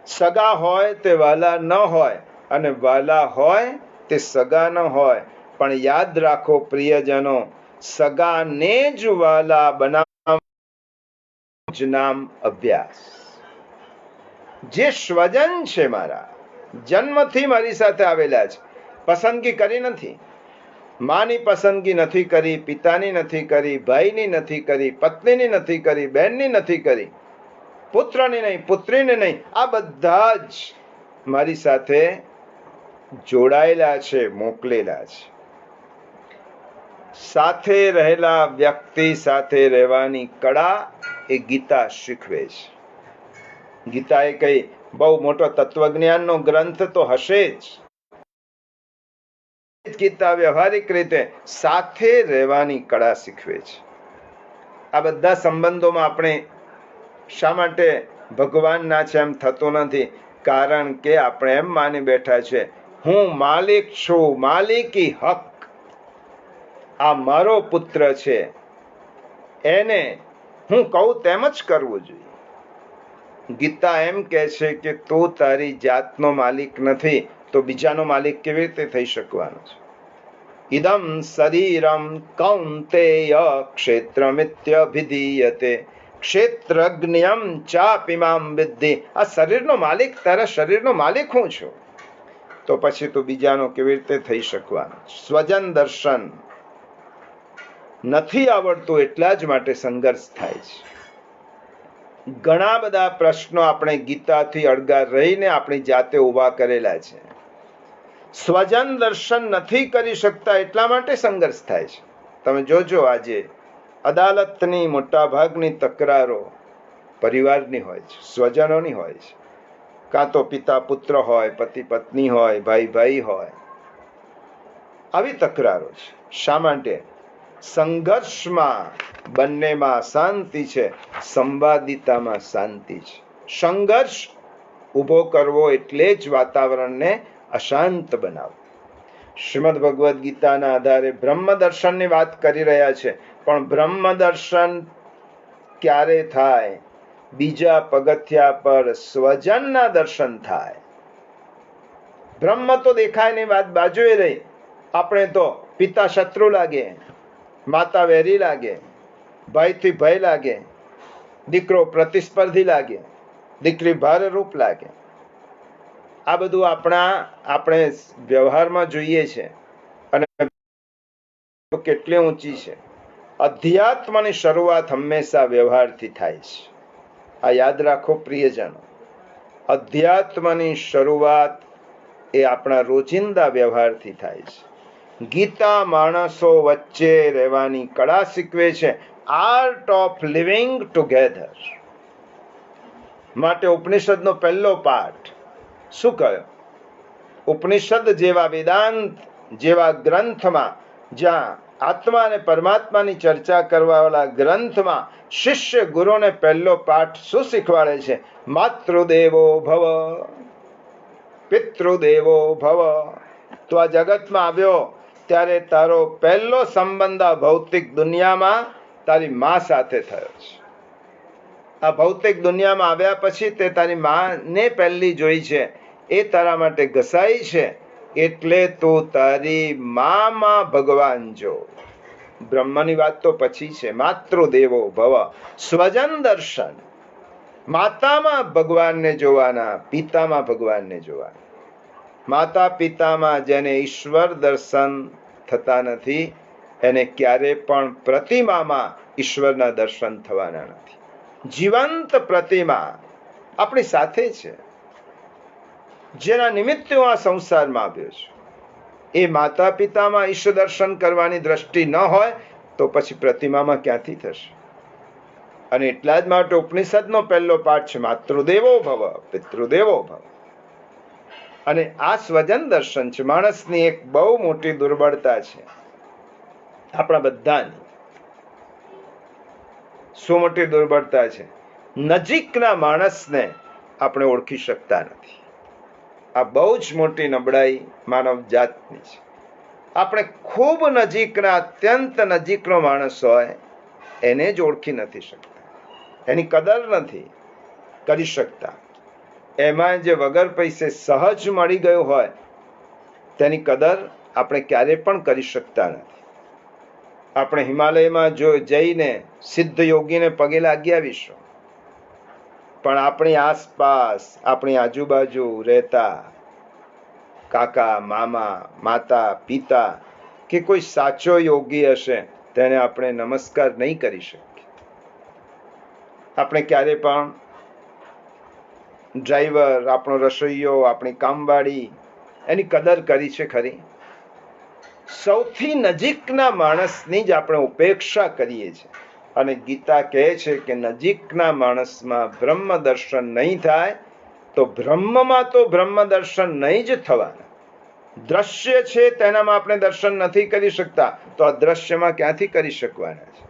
સગા હોય તે વાલા ન હોય, અને વાલા હોય તે સગા ન હોય. પણ યાદ રાખો પ્રિયજનો, સગાને જ વાલા બનાવવાનું જ નામ અભ્યાસ. જે સ્વજન છે, મારા જન્મથી મારી સાથે આવેલા છે, પસંદગી કરી નથી. માની પસંદગી નથી કરી, પિતાની નથી કરી, ભાઈની નથી કરી, પત્નીની નથી કરી, બહેનની નથી કરી, પુત્રની નહીં, પુત્રીને નહીં, આ બધા જ મારી સાથે જોડાયેલા છે, મોકલેલા છે. સાથે રહેલા વ્યક્તિ સાથે રહેવાની કળા એ ગીતા શીખવે છે. ગીતા એ કઈ બહુ મોટો તત્વજ્ઞાનનો ગ્રંથ તો હશે જ. ગીતા વ્યવહારિક રીતે સાથે રહેવાની કળા શીખવે છે. આ બધા સંબંધોમાં આપણે શા માટે ભગવાનના છે એમ થતું નથી? કારણ કે આપણે એમ માની બેઠા છે, હું માલિક છું, માલિકી હક. આ મારો પુત્ર છે, એને હું કહું તેમ જ કરવું જોઈએ. ગીતા એમ કહે છે કે તું તારી જાતનો માલિક નથી, તો બીજાનો માલિક કેવી રીતે થઈ શકવાનો છે? ઇદમ શરીરમ કૌંતેય ક્ષેત્રમિત્યભિધીયતે ક્ષેત્રજ્ઞમ ચાપિમામ વિદ્ધિ. આ શરીરનો માલિક, તારા શરીરનો માલિક હું છું, તો પછી તું બીજાનો કેવી રીતે થઈ શકવાનો? સ્વજન દર્શન નથી આવડતું, એટલા જ માટે સંઘર્ષ થાય છે. ઘણા બધા પ્રશ્નો આપણે ગીતાથી અળગા રહીને આપણી જાતે ઊભા કરેલા છે. સ્વજન દર્શન નથી કરી શકતા, એટલા માટે સંઘર્ષ થાય છે. તમે જોજો, આજે અદાલતની મોટા ભાગની તકરારો પરિવારની હોય છે, સ્વજનોની હોય છે. કાં તો પિતા પુત્ર હોય, પતિ પત્ની હોય, ભાઈ ભાઈ હોય. આવી તકરારો છે. શા માટે? સંઘર્ષમાં બંનેમાં શાંતિ છે, સંવાદિતામાં શાંતિ છે. સંઘર્ષ ઊભો કરવો એટલે જ વાતાવરણને અશાંત બનાવવું. શ્રીમદ ભગવદ્ ગીતાના આધારે બ્રહ્મ દર્શનની વાત કરી રહ્યા છે, પણ બ્રહ્મ દર્શન ક્યારે થાય? બીજા પગથિયા પર સ્વજનના દર્શન થાય. બ્રહ્મ તો દેખાય નહીં, વાત બાજુએ રહી. આપણે તો પિતા શત્રુ લાગે, માતા વેરી લાગે, ભાઈથી ભય લાગે, દીકરો પ્રતિસ્પર્ધી લાગે, દીકરી ભારરૂપ લાગે. આ બધું આપણે વ્યવહારમાં જોઈએ છે અને કેટલી ઊંચી છે. અધ્યાત્મની શરૂઆત હંમેશા વ્યવહારથી થાય છે. આ યાદ રાખો પ્રિયજનો. અધ્યાત્મની શરૂઆત એ આપણા રોજિંદા વ્યવહારથી થાય છે. ગીતા માણસો વચ્ચે રહેવાની કળા શીખવે છે, આર્ટ ઓફ લિવિંગ ટુગેધર. માટે ઉપનિષદનો પહેલો પાઠ શું કહ્યો? ઉપનિષદ જેવા વેદાંત જેવા ગ્રંથમાં, જ્યાં આત્મા અને પરમાત્માની ચર્ચા કરવાવાળા ગ્રંથમાં શિષ્ય ગુરુને પહેલો પાઠ શું શીખવાડે છે? માતૃદેવો ભવ, પિતૃદેવો ભવ. તો આ જગતમાં આવ્યો ત્યારે તારો પહેલો સંબંધ આ ભૌતિક દુનિયામાં તારી મા સાથે થયો છે. આ ભૌતિક દુનિયામાં આવ્યા પછી તે તારી માને પહેલી જોઈ છે, એ તારા માટે ઘસાઈ છે, એટલે તું તારી મામાં ભગવાન જો. બ્રહ્મની વાત તો પછી છે. માતૃદેવો ભવ, સ્વજન દર્શન. માતામાં ભગવાનને જોવાના, પિતામાં ભગવાનને જોવાના. માતા પિતામાં જેને ઈશ્વર દર્શન થતા નથી, એને ક્યારે પણ પ્રતિમામાં ઈશ્વરના દર્શન થવાના નથી. જીવંત પ્રતિમા આપણી સાથે છે, જેના નિમિત્તે હું આ સંસારમાં આવ્યો છું. એ માતા પિતામાં ઈશ્વર દર્શન કરવાની દ્રષ્ટિ ન હોય તો પછી પ્રતિમામાં ક્યાંથી થશે? અને એટલા જ માટે ઉપનિષદનો પહેલો પાઠ છે માતૃદેવો ભવ, પિતૃદેવો ભવ. અને આ સ્વજન દર્શન છે. માણસની એક બહુ મોટી દુર્બળતા છે, આપણા બધાની. શું મોટી દુર્બળતા છે? નજીકના માણસને આપણે ઓળખી શકતા નથી. આ બહુ જ મોટી નબળાઈ માનવ જાતની છે. આપણે ખૂબ નજીકના, અત્યંત નજીકનો માણસ હોય એને જ ઓળખી નથી શકતા, એની કદર નથી કરી શકતા. એમાં જે વગર પૈસે સહજ મળી ગયું હોય તેની કદર આપણે ક્યારે પણ કરી શકતા નથી. આપણે હિમાલયમાં જો જઈને સિદ્ધ યોગીને પગે લાગી આવીશું, પણ આપણી આસપાસ, આપણી આજુબાજુ રહેતા કાકા, મામા, માતા, પિતા કે કોઈ સાચો યોગી હશે તેને આપણે નમસ્કાર નહીં કરી શકીએ. આપણે ક્યારે પણ ડ્રાઈવર, આપણો રસોઈયો, આપણી કામવાળી એની કદર કરી છે ખરી? સૌથી નજીકના માણસની જ આપણે ઉપેક્ષા કરીએ છીએ. અને ગીતા કહે છે કે નજીકના માણસમાં બ્રહ્મ દર્શન નહીં થાય તો બ્રહ્મમાં તો બ્રહ્મ દર્શન નહીં જ થવાના. દ્રશ્ય છે તેનામાં આપણે દર્શન નથી કરી શકતા, તો અદ્રશ્યમાં ક્યાંથી કરી શકવાના છે?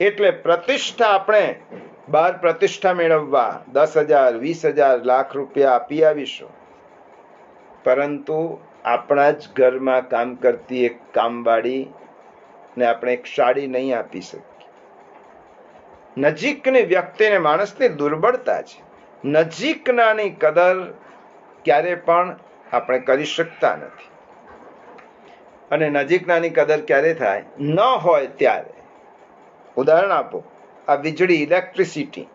એટલે પ્રતિષ્ઠા, આપણે બહાર પ્રતિષ્ઠા મેળવવા 10,000, 20,000, લાખ રૂપિયા આપી આવીશું, પરંતુ આપણા જ ઘરમાં કામ કરતી એક કામવાળી ને આપણે એક સાડી નહીં આપી શકીએ. નજીકની વ્યક્તિને, માણસની દુર્બળતા છે. નજીકનાની કદર ક્યારે પણ આપણે કરી શકતા નથી. અને નજીકનાની કદર ક્યારે થાય? ન હોય ત્યારે. ઉદાહરણ આપો, આ વીજળી, ઇલેક્ટ્રિસિટી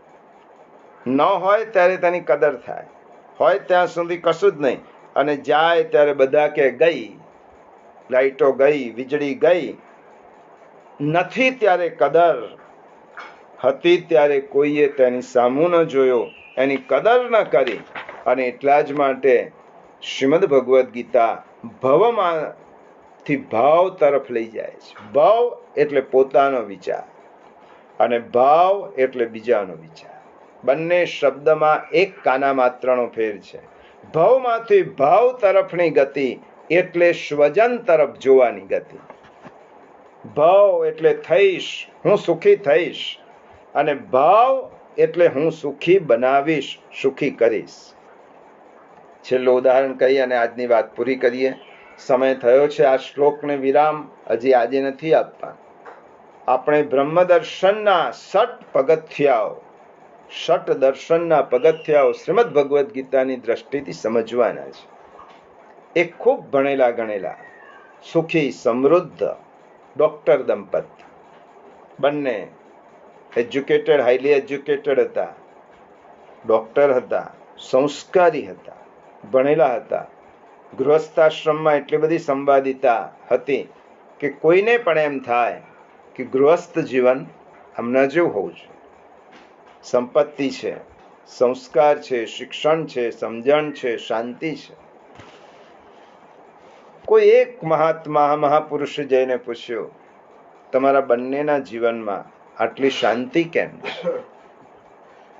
ન હોય ત્યારે તેની કદર થાય, હોય ત્યાં સુધી કશું જ નહીં, અને જાય ત્યારે બધા કે ગઈ, લાઈટો ગઈ, વીજળી ગઈ. નથી ત્યારે કદર, હતી ત્યારે કોઈએ તેની સામું ન જોયો, એની કદર ન કરી. અને એટલા જ માટે શ્રીમદ ભગવદ્ ગીતા ભવમાંથી ભાવ તરફ લઈ જાય છે. ભાવ એટલે પોતાનો વિચાર, અને ભાવ એટલે બીજાનો વિચાર. બંને શબ્દમાં એક કાના માત્રનો ફેર છે. ભવમાંથી ભાવ તરફની ગતિ એટલે સ્વજન તરફ જોવાની ગતિ. ભવ એટલે થઈશ, હું સુખી થઈશ, અને ભાવ એટલે હું સુખી બનાવીશ, સુખી કરીશ. છેલ્લું ઉદાહરણ કહી અને આજની વાત પૂરી કરીએ. સમય થયો છે આ શ્લોકને વિરામ હજી આજે નથી આપવા. આપણે બ્રહ્મદર્શનના ષટ દર્શનના પગથિયાઓ શ્રીમદ ભગવદ્ ગીતાની દ્રષ્ટિથી સમજવાના છે. એક ખૂબ ભણેલા ગણેલા સુખી સમૃદ્ધ ડોક્ટર દંપતી, બંને એજ્યુકેટેડ, હાઈલી એજ્યુકેટેડ હતા, ડોક્ટર હતા, સંસ્કારી હતા, ભણેલા હતા. ગૃહસ્થાશ્રમમાં એટલી બધી સંવાદિતા હતી કે કોઈને પણ એમ થાય કે ગૃહસ્થ જીવન આમના જેવું હોવું જોઈએ. સંપત્તિ છે, સંસ્કાર છે, શિક્ષણ છે, સમજણ છે, શાંતિ છે. કોઈ એક મહાપુરુષે જઈને પૂછ્યું, તમારા બંનેના જીવનમાં આટલી શાંતિ કેમ છે?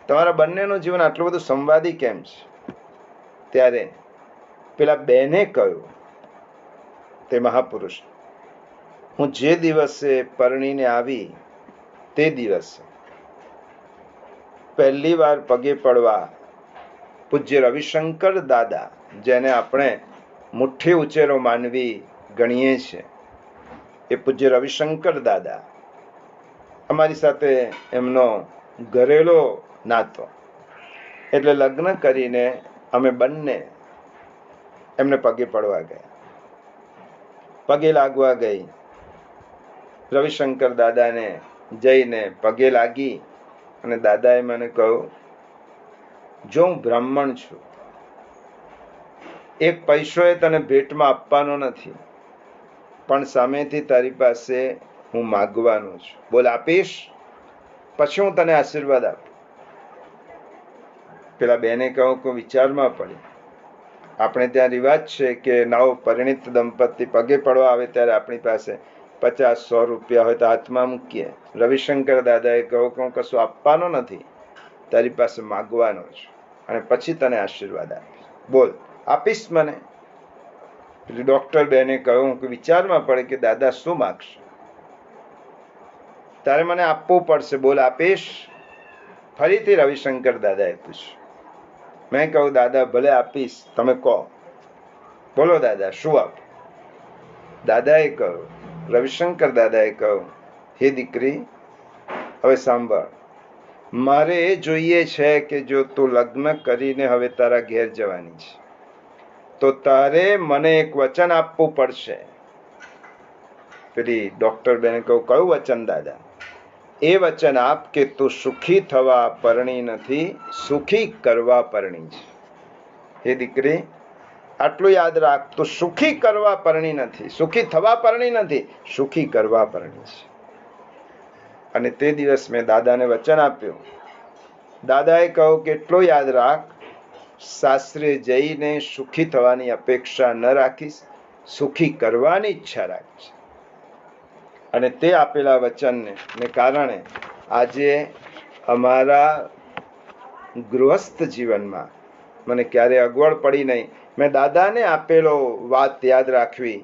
તમારા બંનેનું જીવન આટલું બધું સંવાદી કેમ છે? ત્યારે પેલા બેને કહ્યું, તે મહાપુરુષ, હું જે દિવસે પરણીને આવી તે દિવસે પહેલી વાર પગે પડવા પૂજ્ય રવિશંકર દાદા, જેને આપણે મુઠ્ઠી ઉચેરો માનવી ગણીએ છીએ, એ પૂજ્ય રવિશંકર દાદા, અમારી સાથે એમનો ઘરેલો નાતો, એટલે લગ્ન કરીને અમે બંને એમને પગે પડવા ગયા. પગે લાગવા ગઈ. રવિશંકર દાદાને જઈને પગે લાગી અને દાદાએ મને કહ્યું, જો હું બ્રાહ્મણ છું, એક પૈસો એ તને ભેટમાં આપવાનો નથી, પણ સામેથી તારી પાસે હું માગવાનો છું. બોલ, આપીશ? પછી હું તને આશીર્વાદ આપું. પેલા બેને કહું કે વિચારમાં પડી. આપણે ત્યાં રિવાજ છે કે નવ પરિણીત દંપતી પગે પડવા આવે ત્યારે આપણી પાસે 50-100 રૂપિયા હોય તો હાથમાં મૂકીએ. રવિશંકર દાદાએ કહ્યું કે હું કશું આપવાનો નથી, તારી પાસે માગવાનો છું, અને પછી તને આશીર્વાદ આપીશ. બોલ, આપીશ મને? પેલી ડોક્ટર બેને કહ્યું કે વિચારમાં પડે કે દાદા શું માગશે? તારે મને આપવું પડશે. બોલ, આપીશ? ફરીથી રવિશંકર દાદાએ પૂછ્યું. મેં કહ્યું, દાદા ભલે આપીશ, તમે કહો. બોલો દાદા, શું આપો? દાદાએ કહ્યું, રવિશંકર દાદાએ કહ્યું, હે દીકરી, હવે સાંભળ, મારે એ જોઈએ છે કે જો તું લગ્ન કરીને હવે તારા ઘેર જવાની છે, તો તારે મને એક વચન આપવું પડશે. પેલી ડોક્ટર બેને કહ્યું, કયું વચન દાદા? એ વચન આપ કે તું સુખી થવા પરણી નથી, સુખી કરવા પરણી છે. હે દીકરી, આટલું યાદ રાખ, તું સુખી કરવા પરણી નથી, સુખી થવા પરણી નથી, સુખી કરવા પરણી છે. અને તે દિવસ મેં દાદાને વચન આપ્યું. દાદાએ કહ્યું કે એટલું યાદ રાખ, સાસરે જઈને સુખી થવાની અપેક્ષા ન રાખીશ, સુખી કરવાની ઈચ્છા રાખીશ. અને તે આપેલા વચનને કારણે આજે અમારા ગૃહસ્થ જીવનમાં મને ક્યારેય અગવડ પડી નહીં. મેં દાદાને આપેલો વાત યાદ રાખવી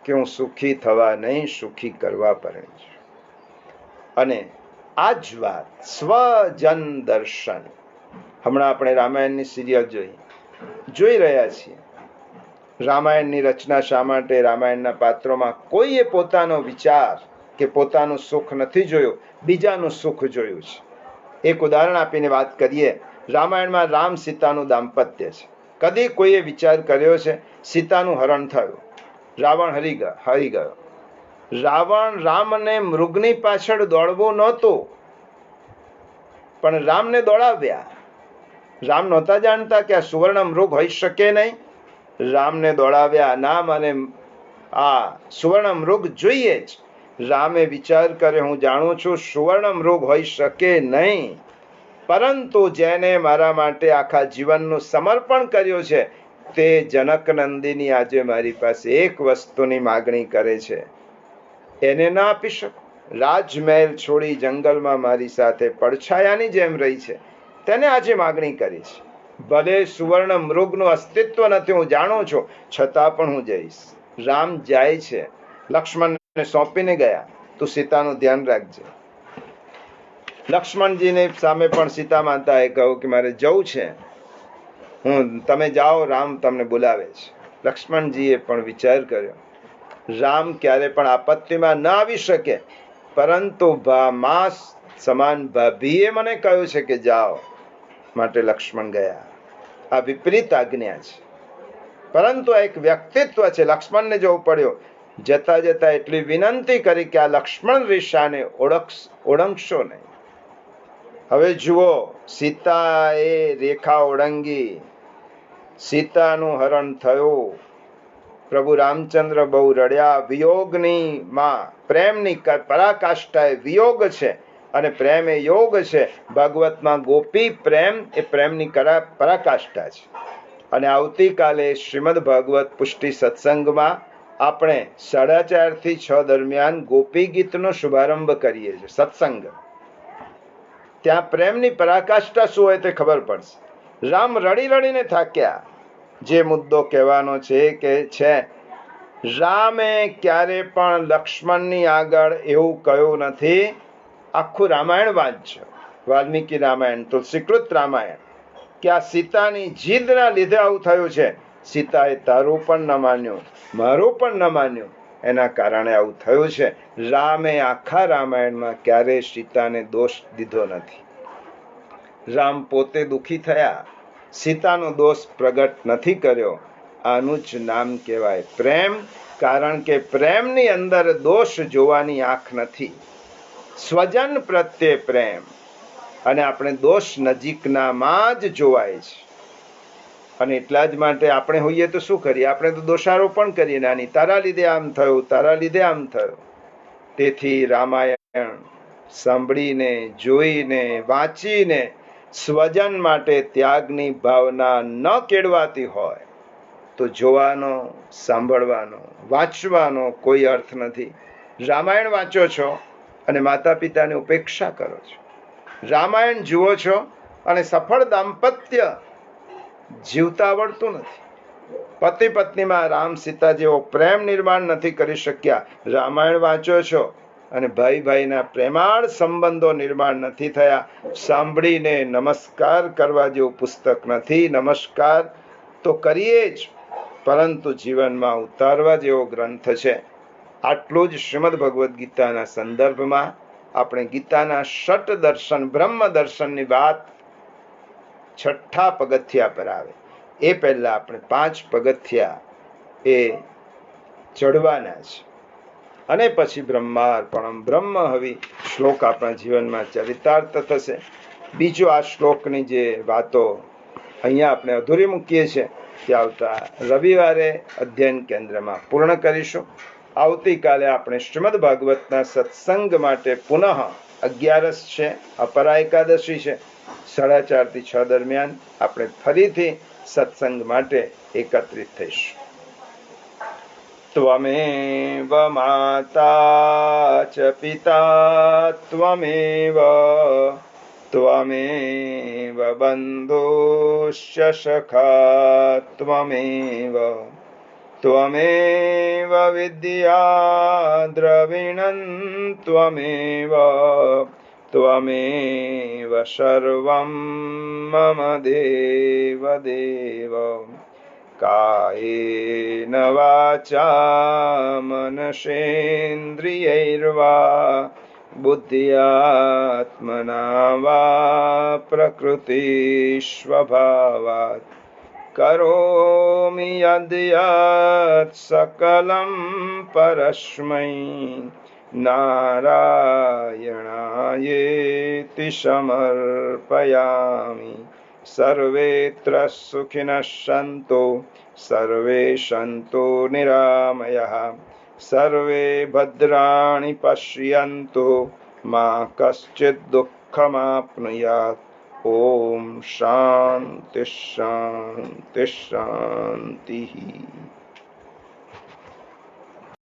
કે હું સુખી થવા નહીં, સુખી કરવા પરણી છું. અને આ જ વાત સ્વજન દર્શન, હમણાં આપણે રામાયણની સિરિયલ જોઈ રહ્યા છીએ. રામાયણની રચના શા માટે? રામાયણના પાત્રોમાં કોઈએ પોતાનો વિચાર કે પોતાનું સુખ નથી જોયું, બીજાનું સુખ જોયું છે. એક ઉદાહરણ આપીને વાત કરીએ. રામાયણમાં રામ સીતાનું દાંપત્ય છે. કદી કોઈએ વિચાર કર્યો છે સીતાનું હરણ થયું, રાવણ હરી ગયો. રામને મૃગની પાછળ દોડવું નહોતું, પણ રામને દોડાવ્યા. રામ નહોતા જાણતા કે આ સુવર્ણ મૃગ હોઈ શકે નહીં. રામને દોડાવ્યા. નામ અને આ સુવર્ણ મૃગ જોઈએ જ. રામે વિચાર કર્યો, હું જાણું છું સુવર્ણ મૃગ હોઈ શકે નહીં, પરંતુ જેને મારા માટે આખા જીવનનું સમર્પણ કર્યું છે તે જનક નંદિની આજે મારી પાસે એક વસ્તુની માગણી કરે છે, એને ના આપી શકું? રાજમહેલ છોડી જંગલમાં મારી સાથે પડછાયાની જેમ રહી છે, તેને આજે માગણી કરી છે. ભલે સુવર્ણ મૃગનું અસ્તિત્વ નથી, હું જાણું છું, છતાં પણ હું જઈશ. રામ જાય છે, લક્ષ્મણને સોંપીને ગયા. તું સીતાનું ધ્યાન રાખજે. લક્ષ્મણજીની સામે પણ સીતા માતાએ કહ્યું કે મારે જવું છે, તમે જાઓ, રામ તમને બોલાવે છે. લક્ષ્મણજીએ પણ વિચાર કર્યો, રામ ક્યારે પણ આપત્તિમાં ન આવી શકે, પરંતુ મા સમાન ભાભીએ મને કહ્યું છે કે જાઓ, માટે લક્ષ્મણ ગયા. આ વિપરીત આજ્ઞા છે, પરંતુ આ એક વ્યક્તિત્વ છે. લક્ષ્મણને જવું પડ્યું. જતા જતા એટલી વિનંતી કરી કે આ લક્ષ્મણ રેશાને ઓળંગશો નહીં. હવે જુઓ, સીતાએ રેખા ઓળંગી, સીતાનું હરણ થયું. પ્રભુ રામચંદ્ર બહુ રડ્યા. વિયોગની માં, પ્રેમની પરાકાષ્ઠા એ વિયોગ છે અને પ્રેમ એ યોગ છે. ભાગવતમાં ગોપી પ્રેમ એ પ્રેમની પરાકાષ્ઠા છે. અને આવતીકાલે શ્રીમદ ભાગવત પુષ્ટિ સત્સંગમાં આપણે 4:30 થી 6 દરમિયાન ગોપી ગીતનો શુભારંભ કરીએ છીએ. સત્સંગ, ત્યાં પ્રેમની પરાકાષ્ઠા શું હોય તે ખબર પડશે. રામ રડી રડીને થાક્યા. જે મુદ્દો કહેવાનો છે કે રામે ક્યારે પણ લક્ષ્મણની આગળ એવું કહ્યું નથી. આખું રામાયણ વાંચજો, વાલ્મીકી રામાયણ, તુલસીકૃત રામાયણ, કે આ સીતાની જીદના લીધે આવું થયું છે. સીતાએ તારું પણ ન માન્યું, મારું પણ ન માન્યું, એના કારણે આવું થયું છે. રામે આખા રામાયણમાં ક્યારેય સીતાને દોષ દીધો નથી. રામ પોતે દુઃખી થયા, સીતાનો દોષ પ્રગટ નથી કર્યો. આનું જ નામ કહેવાય પ્રેમ. કારણ કે પ્રેમની અંદર દોષ જોવાની આંખ નથી. સ્વજન પ્રત્યે પ્રેમ, અને આપણે દોષ નજીકનામાં જ જોવાય છે. અને એટલા જ માટે આપણે હોઈએ તો શું કરીએ? આપણે તો દોષારોપણ કરીએ, નાની તારા લીધે આમ થયું, તારા લીધે આમ થયું. તેથી રામાયણ સાંભળીને, જોઈને, વાંચીને સ્વજન માટે ત્યાગની ભાવના ન કેળવાતી હોય તો જોવાનો, સાંભળવાનો, વાંચવાનો કોઈ અર્થ નથી. રામાયણ વાંચો છો અને માતા પિતાની ઉપેક્ષા કરો છો. રામાયણ જુઓ છો અને સફળ દાંપત્ય જીવતા આવડતું નથી. પતિ પત્નીમાં રામ સીતા જેવો પ્રેમ નિર્માણ નથી કરી શક્યા. રામાયણ વાંચો છો અને ભાઈ ભાઈના પ્રેમાળ સંબંધો નિર્માણ નથી થયા. સાંભળીને નમસ્કાર કરવા જેવું પુસ્તક નથી. નમસ્કાર તો કરીએ જ, પરંતુ જીવનમાં ઉતારવા જેવો ગ્રંથ છે. આટલું જ શ્રીમદ ભગવદ્ ગીતાના સંદર્ભમાં આપણે ગીતાના ષટ દર્શન, બ્રહ્મ દર્શનની વાત 6 પગથિયા પર આવે એ પહેલા આપણે 5 પગથિયા એ ચડવાના છે. અને પછી બ્રહ્માર્પણમ બ્રહ્મ હવિ શ્લોક આપણા જીવનમાં ચરિતાર્થ થશે. બીજો આ શ્લોકની જે વાતો અહીંયા આપણે અધૂરી મૂકીએ છીએ તે આવતા રવિવારે અધ્યયન કેન્દ્રમાં પૂર્ણ કરીશું. આવતીકાલે આપણે શ્રીમદ ભાગવતના સત્સંગ માટે પુનઃ 11 છે, અપરા એકાદશી છે. 4:30 થી 6 દરમિયાન આપણે ફરીથી સત્સંગ માટે એકત્રિત થઈશું. ત્વમેવ માતા ચ પિતા ત્વમેવ બંધુશ્ચ સખા ત્વમેવ વિદ્યા દ્રવિણં ત્વમેવ સર્વં મમ દેવ દેવ. કાયેન વાચા મનસેન્દ્રિયૈર્વા બુદ્ધ્યાત્મના વા પ્રકૃતિ સ્વભાવાત કરોમિ યદ્યત સકલં પરસ્મૈ નારાયણાયેતિ સમર્પયામિ. સર્વેત્ર સુખિનઃ સન્તુ સર્વે સન્તુ નિરામયઃ સર્વે ભદ્રાણિ પશ્યन्तુ મા કશ્ચિદ દુઃખમાપ્નુયાત. ઓમ શાંતિ શાંતિ શાંતિ.